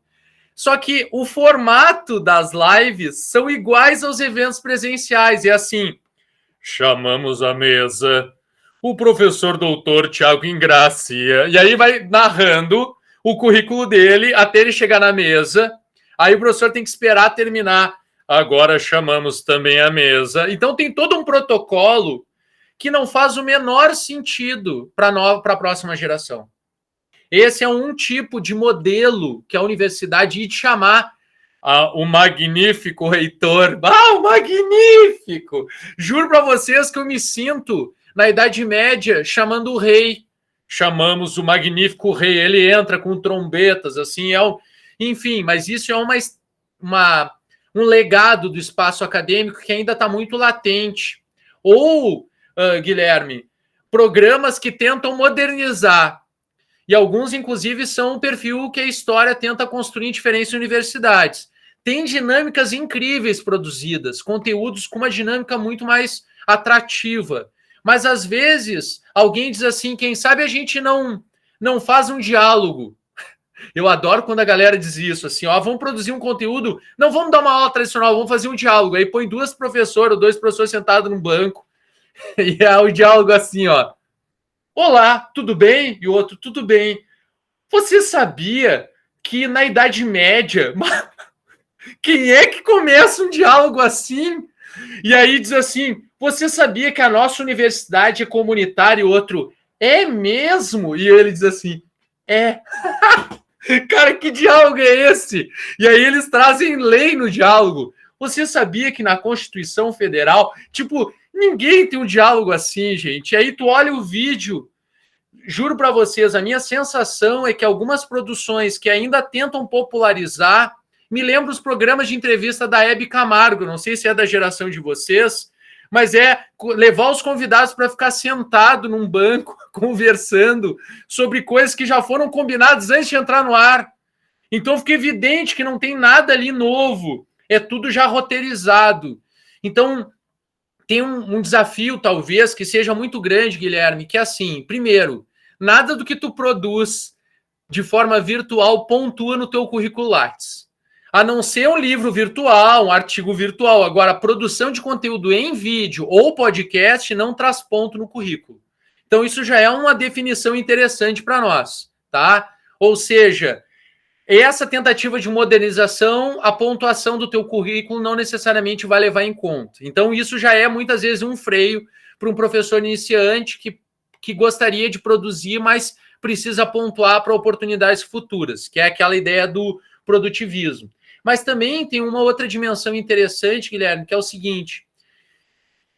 Só que o formato das lives são iguais aos eventos presenciais. É assim, chamamos à mesa o professor doutor Thiago Ingracia, e aí vai narrando o currículo dele até ele chegar na mesa. Aí o professor tem que esperar terminar. Agora chamamos também a mesa. Então tem todo um protocolo que não faz o menor sentido para a próxima geração. Esse é um tipo de modelo que a universidade ia chamar o magnífico reitor. O magnífico! Juro para vocês que eu me sinto na Idade Média chamando o rei. Chamamos o magnífico rei. Ele entra com trombetas, assim, enfim, mas isso é um legado do espaço acadêmico que ainda está muito latente. Ou, Guilherme, programas que tentam modernizar, e alguns, inclusive, são o perfil que a história tenta construir em diferentes universidades. Tem dinâmicas incríveis produzidas, conteúdos com uma dinâmica muito mais atrativa. Mas, às vezes, alguém diz assim, quem sabe a gente não faz um diálogo. Eu adoro quando a galera diz isso, assim, ó, vamos produzir um conteúdo, não vamos dar uma aula tradicional, vamos fazer um diálogo. Aí põe 2 professoras ou 2 professores sentados num banco, e é o diálogo assim, ó. Olá, tudo bem? E o outro, tudo bem. Você sabia que na Idade Média, quem é que começa um diálogo assim? E aí diz assim, você sabia que a nossa universidade é comunitária? E o outro, é mesmo? E ele diz assim, é. Cara, que diálogo é esse? E aí eles trazem lei no diálogo. Você sabia que na Constituição Federal, tipo, ninguém tem um diálogo assim, gente. E aí tu olha o vídeo, juro para vocês, a minha sensação é que algumas produções que ainda tentam popularizar, me lembro os programas de entrevista da Hebe Camargo, não sei se é da geração de vocês, mas é levar os convidados para ficar sentado num banco, conversando sobre coisas que já foram combinadas antes de entrar no ar. Então fica evidente que não tem nada ali novo, é tudo já roteirizado. Então tem um desafio, talvez, que seja muito grande, Guilherme, que é assim, primeiro, nada do que tu produz de forma virtual pontua no teu currículo Lattes. A não ser um livro virtual, um artigo virtual. Agora, a produção de conteúdo em vídeo ou podcast não traz ponto no currículo. Então, isso já é uma definição interessante para nós, tá? Ou seja, essa tentativa de modernização, a pontuação do teu currículo não necessariamente vai levar em conta. Então, isso já é, muitas vezes, um freio para um professor iniciante que gostaria de produzir, mas precisa pontuar para oportunidades futuras, que é aquela ideia do produtivismo. Mas também tem uma outra dimensão interessante, Guilherme, que é o seguinte,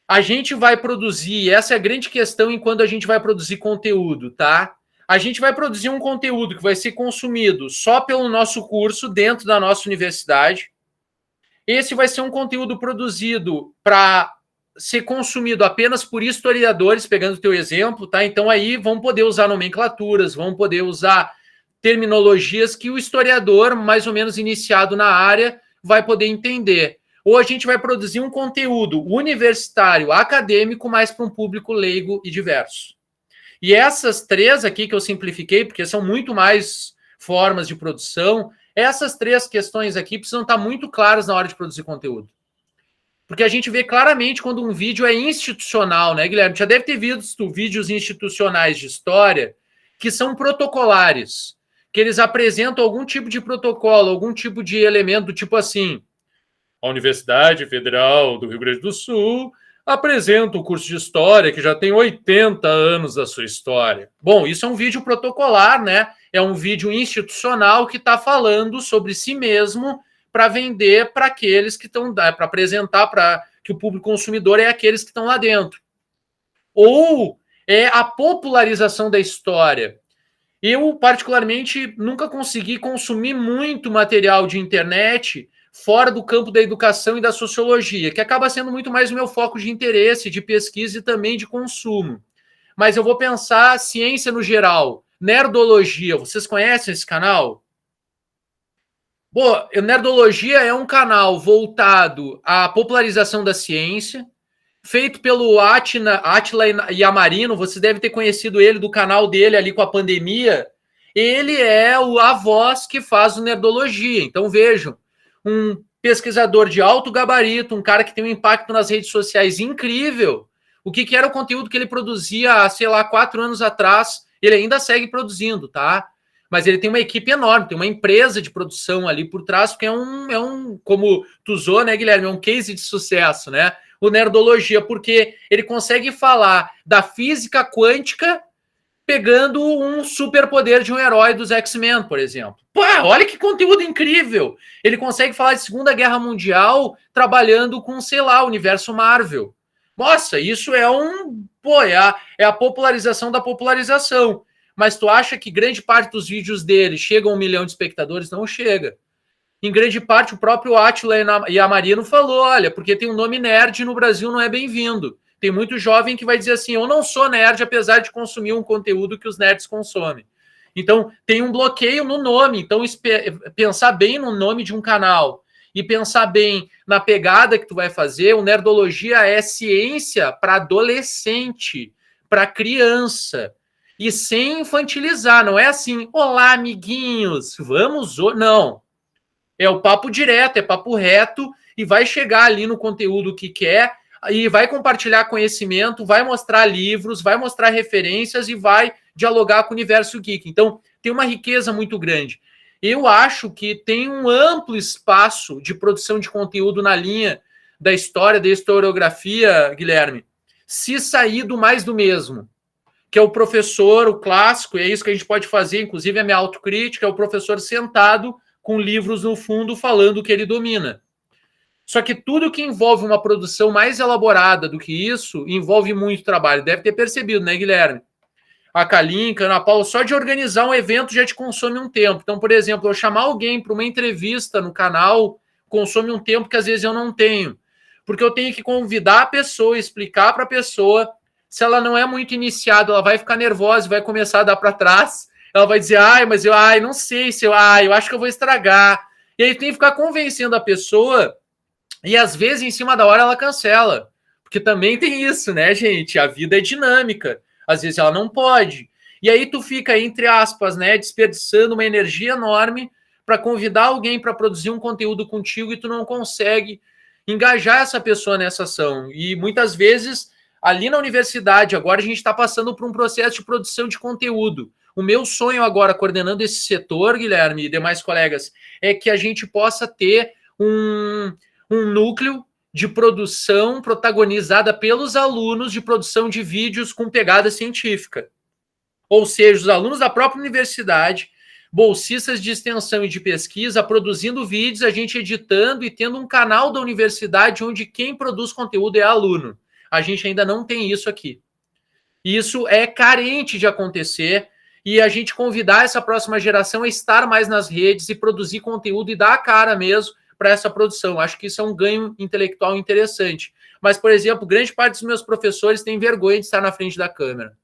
a gente vai produzir, essa é a grande questão em quando a gente vai produzir conteúdo, tá? A gente vai produzir um conteúdo que vai ser consumido só pelo nosso curso dentro da nossa universidade. Esse vai ser um conteúdo produzido para ser consumido apenas por historiadores, pegando o teu exemplo, tá? Então aí vão poder usar nomenclaturas, vão poder usar terminologias que o historiador, mais ou menos iniciado na área, vai poder entender. Ou a gente vai produzir um conteúdo universitário, acadêmico, mais para um público leigo e diverso. E essas 3 aqui que eu simplifiquei, porque são muito mais formas de produção, essas 3 questões aqui precisam estar muito claras na hora de produzir conteúdo. Porque a gente vê claramente quando um vídeo é institucional, né, Guilherme? Já deve ter visto vídeos institucionais de história que são protocolares, que eles apresentam algum tipo de protocolo, algum tipo de elemento, tipo assim, a Universidade Federal do Rio Grande do Sul apresenta o curso de História, que já tem 80 anos da sua história. Bom, isso é um vídeo protocolar, né? É um vídeo institucional que está falando sobre si mesmo para vender para aqueles que estão, para apresentar para que o público consumidor é aqueles que estão lá dentro. Ou é a popularização da história. Eu, particularmente, nunca consegui consumir muito material de internet fora do campo da educação e da sociologia, que acaba sendo muito mais o meu foco de interesse, de pesquisa e também de consumo. Mas eu vou pensar ciência no geral, nerdologia. Vocês conhecem esse canal? Bom, Nerdologia é um canal voltado à popularização da ciência, feito pelo Átila Yamarino. Você deve ter conhecido ele do canal dele ali com a pandemia. Ele é a voz que faz o Nerdologia. Então, vejam, um pesquisador de alto gabarito, um cara que tem um impacto nas redes sociais incrível. O que era o conteúdo que ele produzia, sei lá, 4 anos atrás, ele ainda segue produzindo, tá? Mas ele tem uma equipe enorme, tem uma empresa de produção ali por trás, porque é um como tu usou, né, Guilherme? É um case de sucesso, né? O Nerdologia, porque ele consegue falar da física quântica pegando um superpoder de um herói dos X-Men, por exemplo. Pô, olha que conteúdo incrível! Ele consegue falar de Segunda Guerra Mundial trabalhando com, sei lá, o universo Marvel. Nossa, isso é a popularização da popularização. mas tu acha que grande parte dos vídeos dele chega a 1 milhão de espectadores? Não chega. Em grande parte, o próprio Átila e a Marino falou, olha, porque tem um nome nerd no Brasil não é bem-vindo. Tem muito jovem que vai dizer assim, eu não sou nerd, apesar de consumir um conteúdo que os nerds consomem. Então, tem um bloqueio no nome. Então, pensar bem no nome de um canal e pensar bem na pegada que tu vai fazer. O Nerdologia é ciência para adolescente, para criança. E sem infantilizar, não é assim, olá, amiguinhos, vamos... Não. É o papo direto, é papo reto, e vai chegar ali no conteúdo que quer, e vai compartilhar conhecimento, vai mostrar livros, vai mostrar referências e vai dialogar com o universo geek. Então, tem uma riqueza muito grande. Eu acho que tem um amplo espaço de produção de conteúdo na linha da história, da historiografia, Guilherme, se sair do mais do mesmo, que é o professor, o clássico, e é isso que a gente pode fazer, inclusive a minha autocrítica, é o professor sentado com livros no fundo falando o que ele domina. Só que tudo que envolve uma produção mais elaborada do que isso, envolve muito trabalho. Deve ter percebido, né, Guilherme? A Kalinka, a Ana Paula, só de organizar um evento já te consome um tempo. Então, por exemplo, eu chamar alguém para uma entrevista no canal consome um tempo que às vezes eu não tenho. Porque eu tenho que convidar a pessoa, explicar para a pessoa. Se ela não é muito iniciada, ela vai ficar nervosa e vai começar a dar para trás. Ela vai dizer, mas eu não sei se eu acho que eu vou estragar. E aí tem que ficar convencendo a pessoa e às vezes em cima da hora ela cancela. Porque também tem isso, né, gente? A vida é dinâmica. Às vezes ela não pode. E aí tu fica, entre aspas, né, desperdiçando uma energia enorme para convidar alguém para produzir um conteúdo contigo e tu não consegue engajar essa pessoa nessa ação. E muitas vezes, ali na universidade, agora a gente está passando por um processo de produção de conteúdo. O meu sonho agora, coordenando esse setor, Guilherme e demais colegas, é que a gente possa ter um núcleo de produção protagonizada pelos alunos de produção de vídeos com pegada científica. Ou seja, os alunos da própria universidade, bolsistas de extensão e de pesquisa, produzindo vídeos, a gente editando e tendo um canal da universidade onde quem produz conteúdo é aluno. A gente ainda não tem isso aqui. Isso é carente de acontecer e a gente convidar essa próxima geração a estar mais nas redes e produzir conteúdo e dar a cara mesmo para essa produção. Acho que isso é um ganho intelectual interessante. Mas, por exemplo, grande parte dos meus professores tem vergonha de estar na frente da câmera.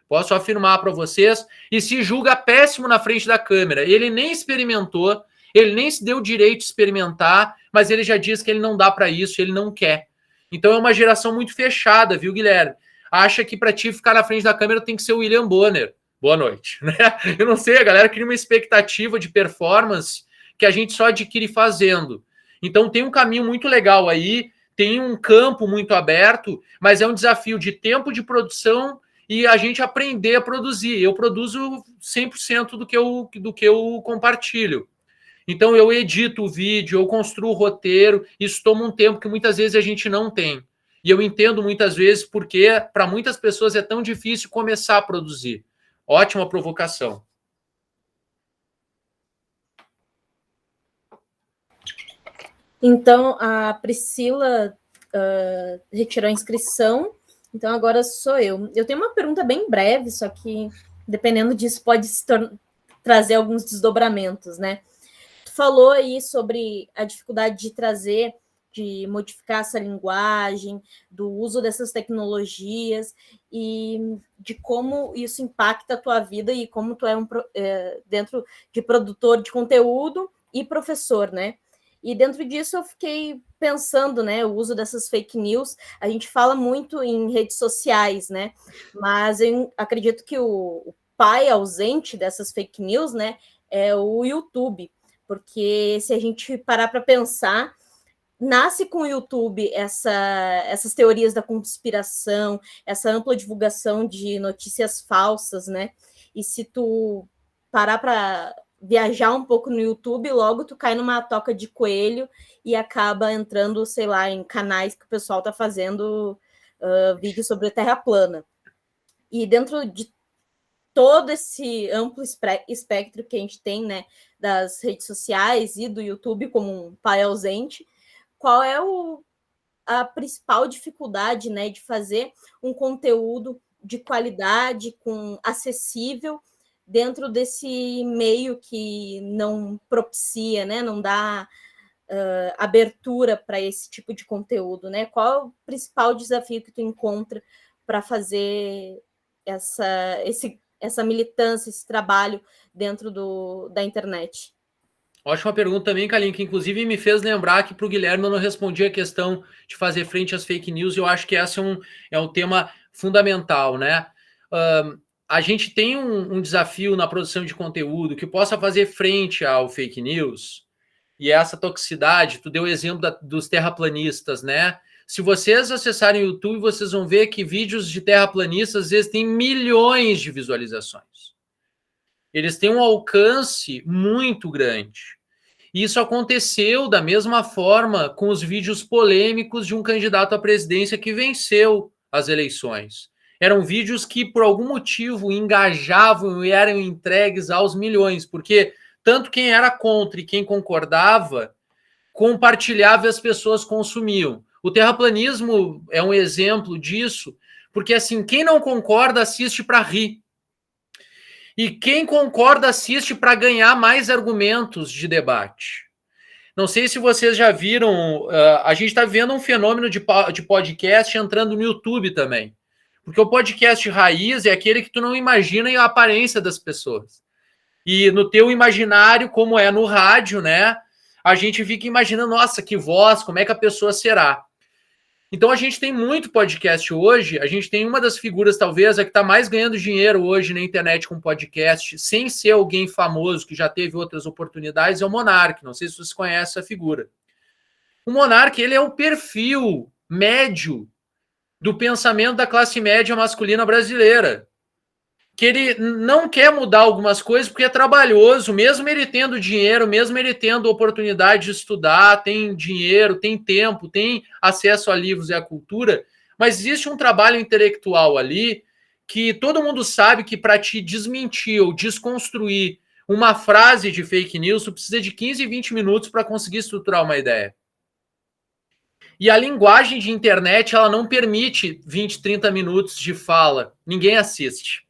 Posso afirmar para vocês, e se julga péssimo na frente da câmera. Ele nem experimentou, ele nem se deu o direito de experimentar, mas ele já diz que ele não dá para isso, ele não quer. Então é uma geração muito fechada, viu, Guilherme? Acha que para ti ficar na frente da câmera tem que ser o William Bonner. Boa noite. Né? Eu não sei, a galera cria uma expectativa de performance que a gente só adquire fazendo. Então tem um caminho muito legal aí, tem um campo muito aberto, mas é um desafio de tempo de produção e a gente aprender a produzir. Eu produzo 100% do que eu compartilho. Então eu edito o vídeo, eu construo o roteiro, isso toma um tempo que muitas vezes a gente não tem. E eu entendo muitas vezes porque para muitas pessoas é tão difícil começar a produzir. Ótima provocação. Então, a Priscila retirou a inscrição, então agora sou eu. Eu tenho uma pergunta bem breve, só que dependendo disso pode trazer alguns desdobramentos, né? Tu falou aí sobre a dificuldade de trazer, de modificar essa linguagem, do uso dessas tecnologias e de como isso impacta a tua vida e como tu é dentro de produtor de conteúdo e professor, né? E dentro disso eu fiquei pensando, né, o uso dessas fake news, a gente fala muito em redes sociais, né, mas eu acredito que o pai ausente dessas fake news, né, é o YouTube, porque se a gente parar para pensar, nasce com o YouTube essas teorias da conspiração, essa ampla divulgação de notícias falsas, né, e se tu parar para viajar um pouco no YouTube, logo tu cai numa toca de coelho e acaba entrando, sei lá, em canais que o pessoal está fazendo vídeos sobre a Terra plana. E dentro de todo esse amplo espectro que a gente tem, né, das redes sociais e do YouTube como um pai ausente, qual é a principal dificuldade, né, de fazer um conteúdo de qualidade, acessível, dentro desse meio que não propicia, né, não dá abertura para esse tipo de conteúdo, né? Qual é o principal desafio que tu encontra para fazer essa militância, esse trabalho dentro da internet? Ótima pergunta também, Kalin, que inclusive me fez lembrar que para o Guilherme eu não respondi a questão de fazer frente às fake news, e eu acho que esse é um tema fundamental, né? A gente tem um desafio na produção de conteúdo que possa fazer frente ao fake news, e essa toxicidade, tu deu o exemplo dos terraplanistas, né? Se vocês acessarem o YouTube, vocês vão ver que vídeos de terraplanistas às vezes têm milhões de visualizações. Eles têm um alcance muito grande. E isso aconteceu da mesma forma com os vídeos polêmicos de um candidato à presidência que venceu as eleições. Eram vídeos que, por algum motivo, engajavam e eram entregues aos milhões, porque tanto quem era contra e quem concordava compartilhava e as pessoas consumiam. O terraplanismo é um exemplo disso, porque assim, quem não concorda assiste para rir. E quem concorda assiste para ganhar mais argumentos de debate. Não sei se vocês já viram, a gente está vendo um fenômeno de podcast entrando no YouTube também. Porque o podcast raiz é aquele que tu não imagina a aparência das pessoas. E no teu imaginário, como é no rádio, né? A gente fica imaginando, nossa, que voz, como é que a pessoa será? Então a gente tem muito podcast hoje, a gente tem uma das figuras, talvez, a que está mais ganhando dinheiro hoje na internet com podcast, sem ser alguém famoso que já teve outras oportunidades, é o Monark. Não sei se vocês conhecem essa figura. O Monark, ele é o perfil médio do pensamento da classe média masculina brasileira. Que ele não quer mudar algumas coisas porque é trabalhoso, mesmo ele tendo dinheiro, mesmo ele tendo oportunidade de estudar, tem dinheiro, tem tempo, tem acesso a livros e à cultura, mas existe um trabalho intelectual ali que todo mundo sabe que para te desmentir ou desconstruir uma frase de fake news, tu precisa de 15, 20 minutos para conseguir estruturar uma ideia. E a linguagem de internet, ela não permite 20, 30 minutos de fala. Ninguém assiste.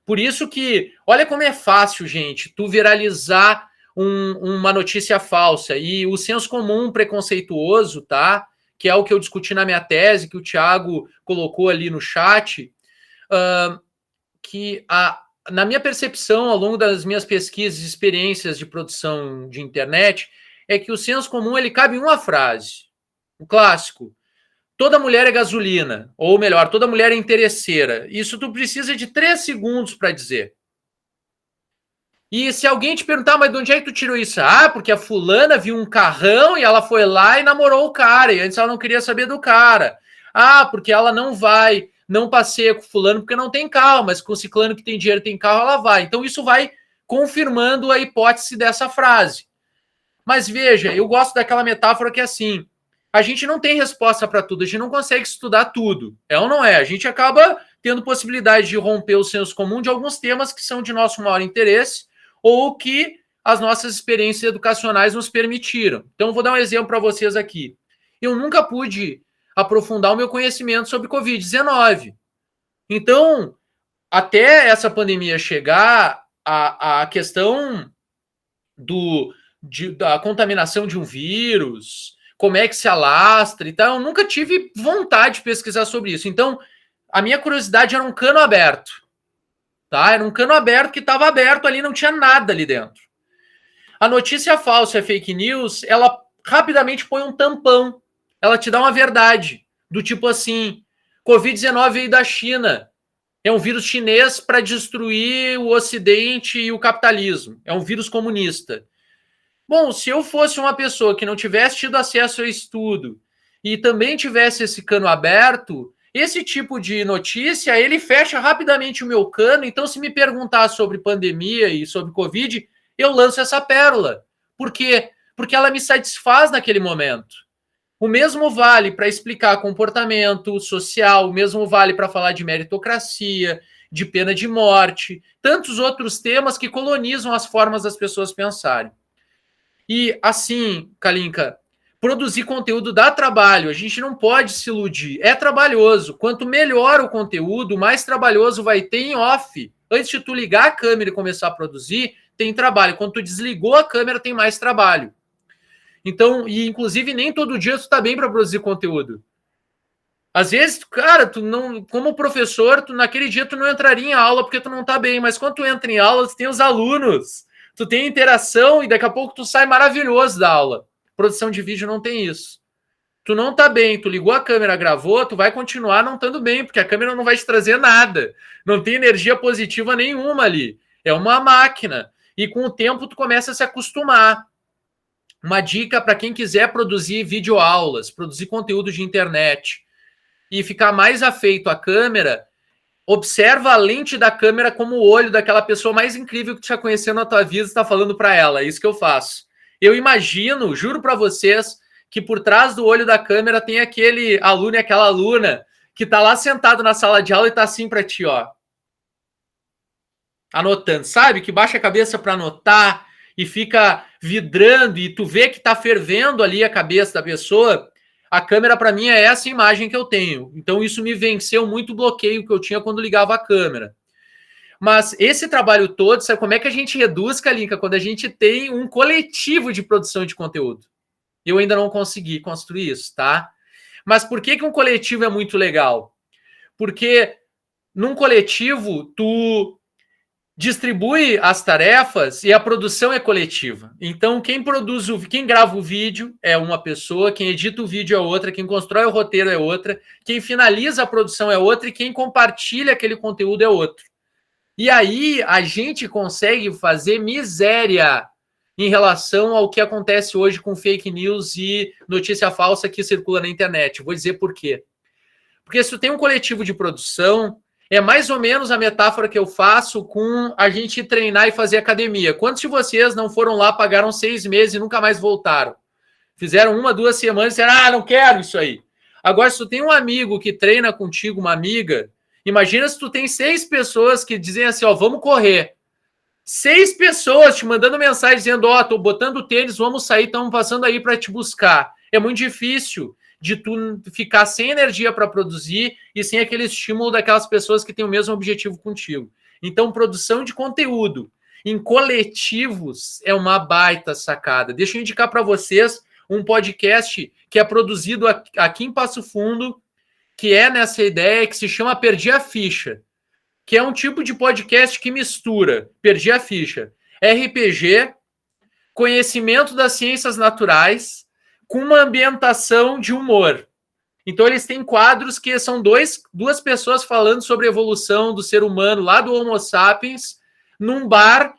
Por isso que, olha como é fácil, gente, tu viralizar uma notícia falsa. E o senso comum preconceituoso, tá? Que é o que eu discuti na minha tese, que o Thiago colocou ali no chat, na minha percepção, ao longo das minhas pesquisas e experiências de produção de internet, é que o senso comum, ele cabe em uma frase. O clássico. Toda mulher é gasolina, ou melhor, toda mulher é interesseira. Isso tu precisa de 3 segundos para dizer. E se alguém te perguntar, mas de onde é que tu tirou isso? Ah, porque a fulana viu um carrão e ela foi lá e namorou o cara, e antes ela não queria saber do cara. Ah, porque ela não passeia com fulano porque não tem carro, mas com o ciclano que tem dinheiro tem carro, ela vai. Então isso vai confirmando a hipótese dessa frase. Mas veja, eu gosto daquela metáfora que é assim, a gente não tem resposta para tudo, a gente não consegue estudar tudo. É ou não é? A gente acaba tendo possibilidade de romper o senso comum de alguns temas que são de nosso maior interesse ou que as nossas experiências educacionais nos permitiram. Então, vou dar um exemplo para vocês aqui. Eu nunca pude aprofundar o meu conhecimento sobre Covid-19. Então, até essa pandemia chegar, a questão da contaminação de um vírus, como é que se alastra e tal, eu nunca tive vontade de pesquisar sobre isso. Então, a minha curiosidade era um cano aberto. Tá? Era um cano aberto que estava aberto ali, não tinha nada ali dentro. A notícia falsa, a fake news, ela rapidamente põe um tampão. Ela te dá uma verdade. Do tipo assim, Covid-19 veio da China. É um vírus chinês para destruir o Ocidente e o capitalismo. É um vírus comunista. Bom, se eu fosse uma pessoa que não tivesse tido acesso ao estudo e também tivesse esse cano aberto, esse tipo de notícia, ele fecha rapidamente o meu cano. Então, se me perguntar sobre pandemia e sobre Covid, eu lanço essa pérola. Por quê? Porque ela me satisfaz naquele momento. O mesmo vale para explicar comportamento social, o mesmo vale para falar de meritocracia, de pena de morte, tantos outros temas que colonizam as formas das pessoas pensarem. E assim, Kalinka, produzir conteúdo dá trabalho, a gente não pode se iludir, é trabalhoso. Quanto melhor o conteúdo, mais trabalhoso vai ter em off. Antes de tu ligar a câmera e começar a produzir, tem trabalho. Quando tu desligou a câmera, tem mais trabalho. Então, e inclusive nem todo dia tu tá bem para produzir conteúdo. Às vezes, cara, tu não, como professor, tu naquele dia tu não entraria em aula porque tu não tá bem, mas quando tu entra em aula, tu tem os alunos, tu tem interação e daqui a pouco tu sai maravilhoso da aula. Produção de vídeo não tem isso. Tu não tá bem, tu ligou a câmera, gravou, tu vai continuar não estando bem, porque a câmera não vai te trazer nada. Não tem energia positiva nenhuma ali. É uma máquina. E com o tempo tu começa a se acostumar. Uma dica para quem quiser produzir videoaulas, produzir conteúdo de internet e ficar mais afeito à câmera, observa a lente da câmera como o olho daquela pessoa mais incrível que tu já conheceu na tua vida e está falando para ela. É isso que eu faço. Eu imagino, juro para vocês, que por trás do olho da câmera tem aquele aluno e aquela aluna que está lá sentado na sala de aula e está assim para ti, ó. Anotando, sabe? Que baixa a cabeça para anotar e fica vidrando e tu vê que está fervendo ali a cabeça da pessoa. A câmera, para mim, é essa imagem que eu tenho. Então, isso me venceu muito o bloqueio que eu tinha quando ligava a câmera. Mas esse trabalho todo, sabe como é que a gente reduz, Kalinka? Quando a gente tem um coletivo de produção de conteúdo. Eu ainda não consegui construir isso, tá? Mas por que um coletivo é muito legal? Porque num coletivo, tu distribui as tarefas e a produção é coletiva. Então, quem grava o vídeo é uma pessoa, quem edita o vídeo é outra, quem constrói o roteiro é outra, quem finaliza a produção é outra e quem compartilha aquele conteúdo é outro. E aí a gente consegue fazer miséria em relação ao que acontece hoje com fake news e notícia falsa que circula na internet. Vou dizer por quê. Porque se tu tem um coletivo de produção, é mais ou menos a metáfora que eu faço com a gente treinar e fazer academia. Quantos de vocês não foram lá, pagaram 6 meses e nunca mais voltaram? Fizeram 1, 2 semanas e disseram, não quero isso aí. Agora, se tu tem um amigo que treina contigo, uma amiga, imagina se tu tem 6 pessoas que dizem assim, ó, vamos correr. 6 pessoas te mandando mensagem dizendo, ó, tô botando o tênis, vamos sair, estamos passando aí para te buscar. É muito difícil de tu ficar sem energia para produzir e sem aquele estímulo daquelas pessoas que têm o mesmo objetivo contigo. Então, produção de conteúdo em coletivos é uma baita sacada. Deixa eu indicar para vocês um podcast que é produzido aqui em Passo Fundo, que é nessa ideia, que se chama Perdi a Ficha, que é um tipo de podcast que mistura, perdi a ficha, RPG, conhecimento das ciências naturais, com uma ambientação de humor. Então, eles têm quadros que são duas pessoas falando sobre a evolução do ser humano, lá do Homo sapiens, num bar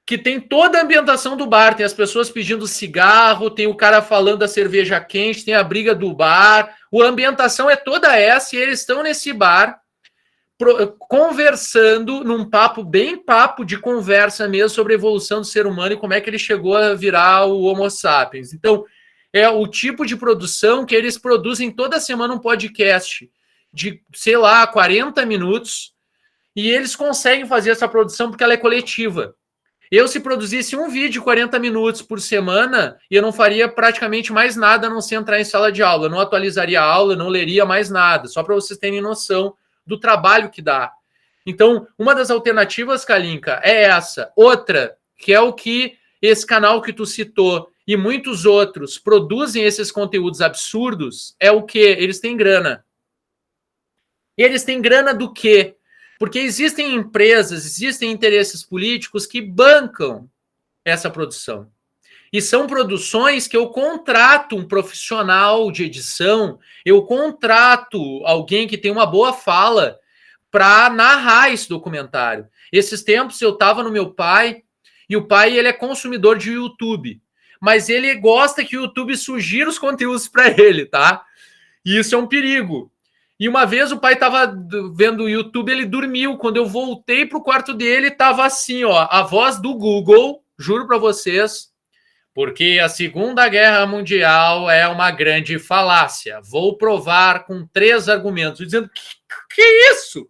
que tem toda a ambientação do bar. Tem as pessoas pedindo cigarro, tem o cara falando da cerveja quente, tem a briga do bar. A ambientação é toda essa e eles estão nesse bar conversando num papo de conversa mesmo sobre a evolução do ser humano e como é que ele chegou a virar o Homo sapiens. Então, é o tipo de produção que eles produzem toda semana um podcast de, sei lá, 40 minutos e eles conseguem fazer essa produção porque ela é coletiva. Eu, se produzisse um vídeo de 40 minutos por semana, eu não faria praticamente mais nada a não ser entrar em sala de aula. Eu não atualizaria a aula, não leria mais nada, só para vocês terem noção do trabalho que dá. Então, uma das alternativas, Kalinka, é essa. Outra, que é o que esse canal que tu citou e muitos outros produzem esses conteúdos absurdos, é o quê? Eles têm grana. E eles têm grana do quê? Porque existem empresas, existem interesses políticos que bancam essa produção. E são produções que eu contrato um profissional de edição, eu contrato alguém que tem uma boa fala para narrar esse documentário. Esses tempos eu estava no meu pai, e o pai ele é consumidor de YouTube, mas ele gosta que o YouTube sugira os conteúdos para ele, tá? E isso é um perigo. E uma vez o pai estava vendo o YouTube, ele dormiu. Quando eu voltei para o quarto dele, estava assim, ó, a voz do Google, juro para vocês, porque a Segunda Guerra Mundial é uma grande falácia. Vou provar com 3 argumentos. Dizendo, que é isso?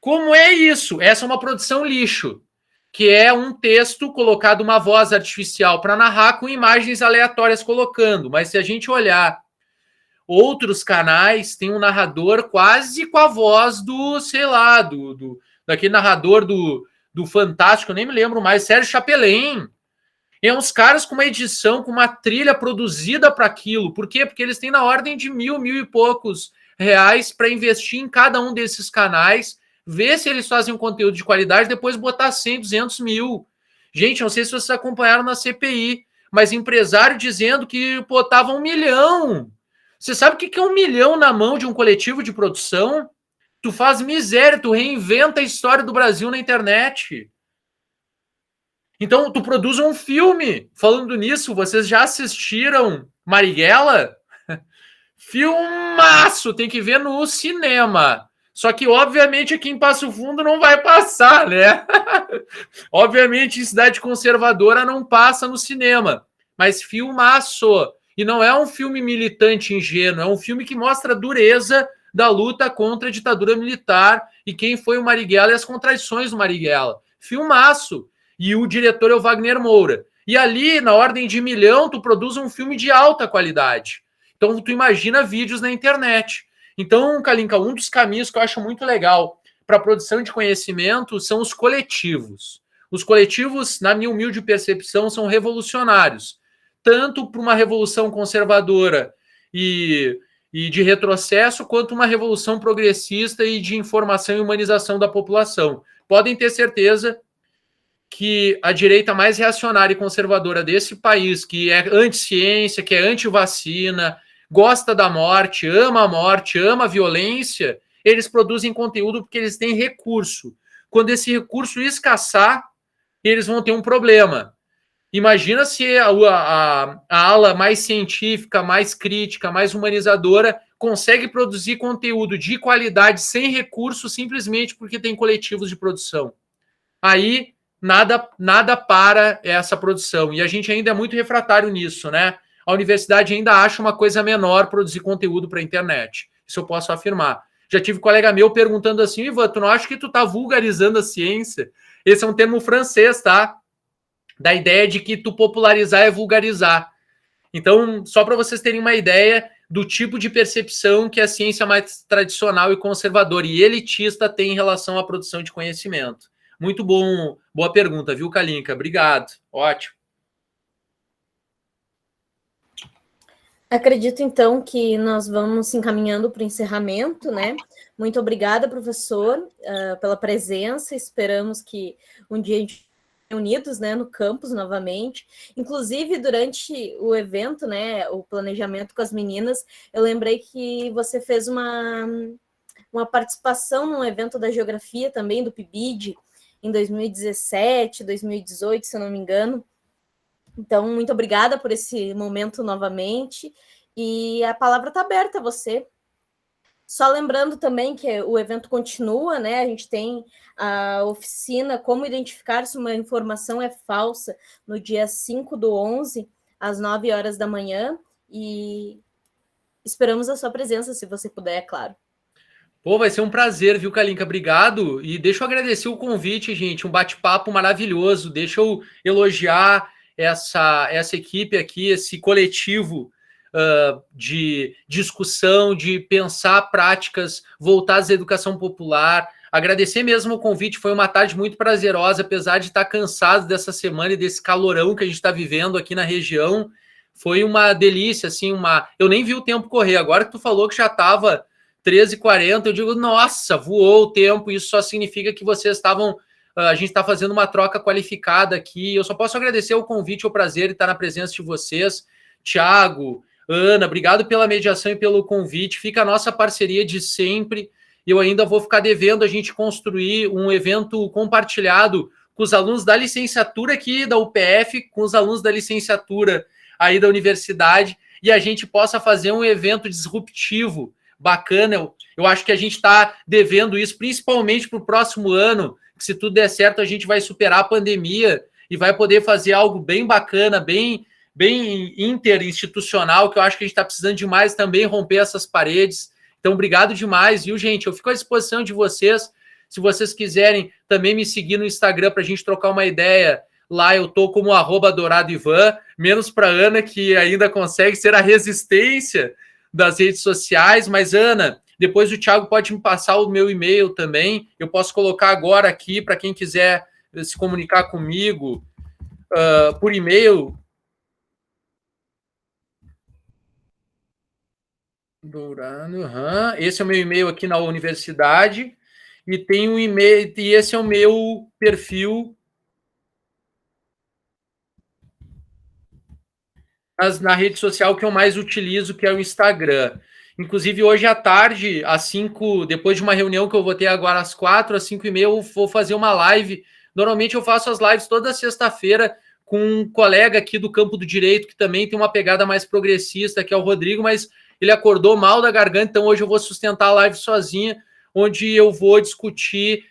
Como é isso? Essa é uma produção lixo. que é um texto colocado, uma voz artificial para narrar com imagens aleatórias colocando. Mas se a gente olhar outros canais, tem um narrador quase com a voz do, sei lá, daquele narrador do Fantástico, eu nem me lembro mais, Sérgio Chapelain. É uns caras com uma edição, com uma trilha produzida para aquilo. Por quê? Porque eles têm na ordem de 1.000 e poucos reais para investir em cada um desses canais, ver se eles fazem um conteúdo de qualidade, depois botar 100, 200 mil. Gente, não sei se vocês acompanharam na CPI, mas empresário dizendo que botava 1 milhão. Você sabe o que é 1 milhão na mão de um coletivo de produção? Tu faz miséria, tu reinventa a história do Brasil na internet. Então, tu produz um filme. Falando nisso, vocês já assistiram Marighella? Filmaço! Tem que ver no cinema. Só que, obviamente, aqui em Passo Fundo não vai passar, né? Obviamente, em cidade conservadora não passa no cinema. Mas filmaço! E não é um filme militante ingênuo, é um filme que mostra a dureza da luta contra a ditadura militar e quem foi o Marighella e as contradições do Marighella. Filmaço! E o diretor é o Wagner Moura. E ali, na ordem de 1 milhão, tu produz um filme de alta qualidade. Então, tu imagina vídeos na internet. Então, Kalinka, um dos caminhos que eu acho muito legal para a produção de conhecimento são os coletivos. Os coletivos, na minha humilde percepção, são revolucionários. Tanto para uma revolução conservadora e de retrocesso, quanto uma revolução progressista e de informação e humanização da população. Podem ter certeza que a direita mais reacionária e conservadora desse país, que é anti-ciência, que é anti-vacina, gosta da morte, ama a violência, eles produzem conteúdo porque eles têm recurso. Quando esse recurso escassar, eles vão ter um problema. Imagina se a ala mais científica, mais crítica, mais humanizadora consegue produzir conteúdo de qualidade sem recurso simplesmente porque tem coletivos de produção. Aí nada para essa produção. E a gente ainda é muito refratário nisso, né? A universidade ainda acha uma coisa menor produzir conteúdo para a internet. Isso eu posso afirmar. Já tive um colega meu perguntando assim, Ivan, tu não acha que tu tá vulgarizando a ciência? Esse é um termo francês, tá? Da ideia de que tu popularizar é vulgarizar. Então, só para vocês terem uma ideia do tipo de percepção que a ciência mais tradicional e conservadora e elitista tem em relação à produção de conhecimento. Muito bom, boa pergunta, viu, Kalinka? Obrigado, ótimo. Acredito, então, que nós vamos se encaminhando para o encerramento, né? Muito obrigada, professor, pela presença. Esperamos que um dia a gente unidos, né, no campus novamente. Inclusive, durante o evento, né, o planejamento com as meninas, eu lembrei que você fez uma participação num evento da geografia também, do PIBID, em 2017, 2018, se eu não me engano. Então, muito obrigada por esse momento novamente. E a palavra está aberta a você. Só lembrando também que o evento continua, né? A gente tem a oficina Como Identificar se uma informação é falsa, no dia 5/11, às 9 horas da manhã. E esperamos a sua presença, se você puder, é claro. Pô, vai ser um prazer, viu, Kalinka? Obrigado. E deixa eu agradecer o convite, gente. Um bate-papo maravilhoso. Deixa eu elogiar essa equipe aqui, esse coletivo de discussão, de pensar práticas voltadas à educação popular. Agradecer mesmo o convite, foi uma tarde muito prazerosa, apesar de estar cansado dessa semana e desse calorão que a gente está vivendo aqui na região. Foi uma delícia, assim, eu nem vi o tempo correr. Agora que tu falou que já estava 13h40, eu digo, nossa, voou o tempo, isso só significa que vocês estavam... A gente está fazendo uma troca qualificada aqui. Eu só posso agradecer o convite, o prazer de estar na presença de vocês. Tiago, Ana, obrigado pela mediação e pelo convite. Fica a nossa parceria de sempre. Eu ainda vou ficar devendo a gente construir um evento compartilhado com os alunos da licenciatura aqui da UPF, com os alunos da licenciatura aí da universidade, e a gente possa fazer um evento disruptivo, bacana. Eu acho que a gente está devendo isso, principalmente para o próximo ano, que se tudo der certo, a gente vai superar a pandemia e vai poder fazer algo bem bacana, bem interinstitucional, que eu acho que a gente está precisando demais também romper essas paredes. Então, obrigado demais, viu, gente? Eu fico à disposição de vocês. Se vocês quiserem também me seguir no Instagram para a gente trocar uma ideia, lá eu tô como @DouradoIvan, menos para Ana, que ainda consegue ser a resistência das redes sociais. Mas, Ana, depois o Thiago pode me passar o meu e-mail também. Eu posso colocar agora aqui para quem quiser se comunicar comigo por e-mail. Dourado, esse é o meu e-mail aqui na universidade. E tem um e-mail, e esse é o meu perfil na rede social que eu mais utilizo, que é o Instagram. Inclusive, hoje à tarde, às 5, depois de uma reunião que eu vou ter agora às 4, às 5h30, eu vou fazer uma live. Normalmente eu faço as lives toda sexta-feira com um colega aqui do campo do direito, que também tem uma pegada mais progressista, que é o Rodrigo, mas ele acordou mal da garganta, então hoje eu vou sustentar a live sozinha, onde eu vou discutir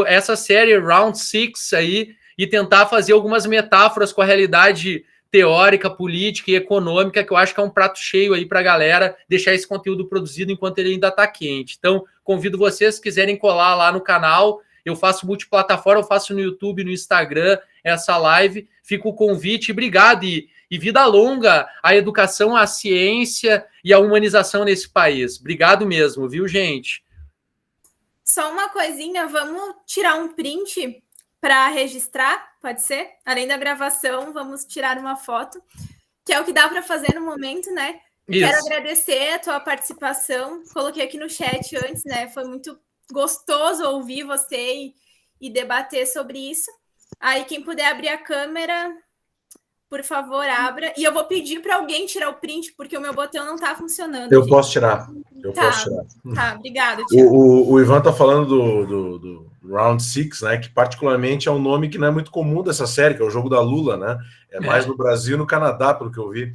essa série Round 6 aí e tentar fazer algumas metáforas com a realidade teórica, política e econômica, que eu acho que é um prato cheio aí para a galera deixar esse conteúdo produzido enquanto ele ainda está quente. Então, convido vocês, se quiserem colar lá no canal, eu faço multiplataforma, eu faço no YouTube, no Instagram, essa live. Fica o convite, obrigado, e vida longa à educação, à ciência e à humanização nesse país. Obrigado mesmo, viu, gente? Só uma coisinha, vamos tirar um print para registrar, pode ser? Além da gravação, vamos tirar uma foto, que é o que dá para fazer no momento, né? Isso. Quero agradecer a tua participação, coloquei aqui no chat antes, né? Foi muito gostoso ouvir você e debater sobre isso. Aí, quem puder abrir a câmera, por favor, abra. E eu vou pedir para alguém tirar o print, porque o meu botão não está funcionando. Eu posso tirar. Posso tirar. Tá, obrigado. Tiago. O Ivan está falando do Round 6, né? Que particularmente é um nome que não é muito comum dessa série, que é o jogo da Lula, né? É mais no Brasil e no Canadá, pelo que eu vi.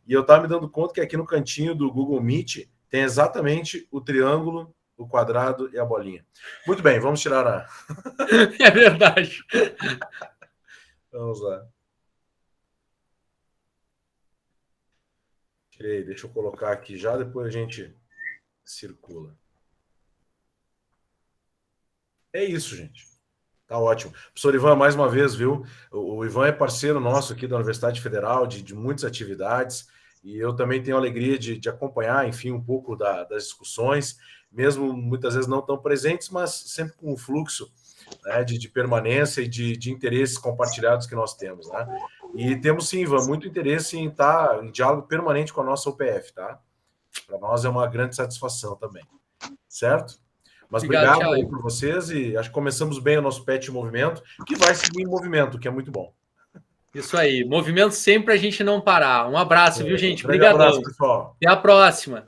E eu estava me dando conta que aqui no cantinho do Google Meet tem exatamente o triângulo, o quadrado e a bolinha. Muito bem, vamos tirar a... É verdade. Vamos lá. Tirei, deixa eu colocar aqui já, depois a gente circula. É isso, gente. Tá ótimo. Professor Ivan, mais uma vez, viu? O Ivan é parceiro nosso aqui da Universidade Federal, de muitas atividades, e eu também tenho a alegria de acompanhar, enfim, um pouco das discussões, mesmo muitas vezes não tão presentes, mas sempre com um fluxo, né, de permanência e de interesses compartilhados que nós temos, né? E temos, sim, Ivan, muito interesse em estar em diálogo permanente com a nossa UPF, tá? Para nós é uma grande satisfação também, certo? Mas obrigado aí por vocês, e acho que começamos bem o nosso PET Movimento, que vai seguir em movimento, que é muito bom. Isso aí, movimento sempre a gente não parar. Um abraço, viu, gente? Obrigadão. Um abraço, pessoal. Até a próxima.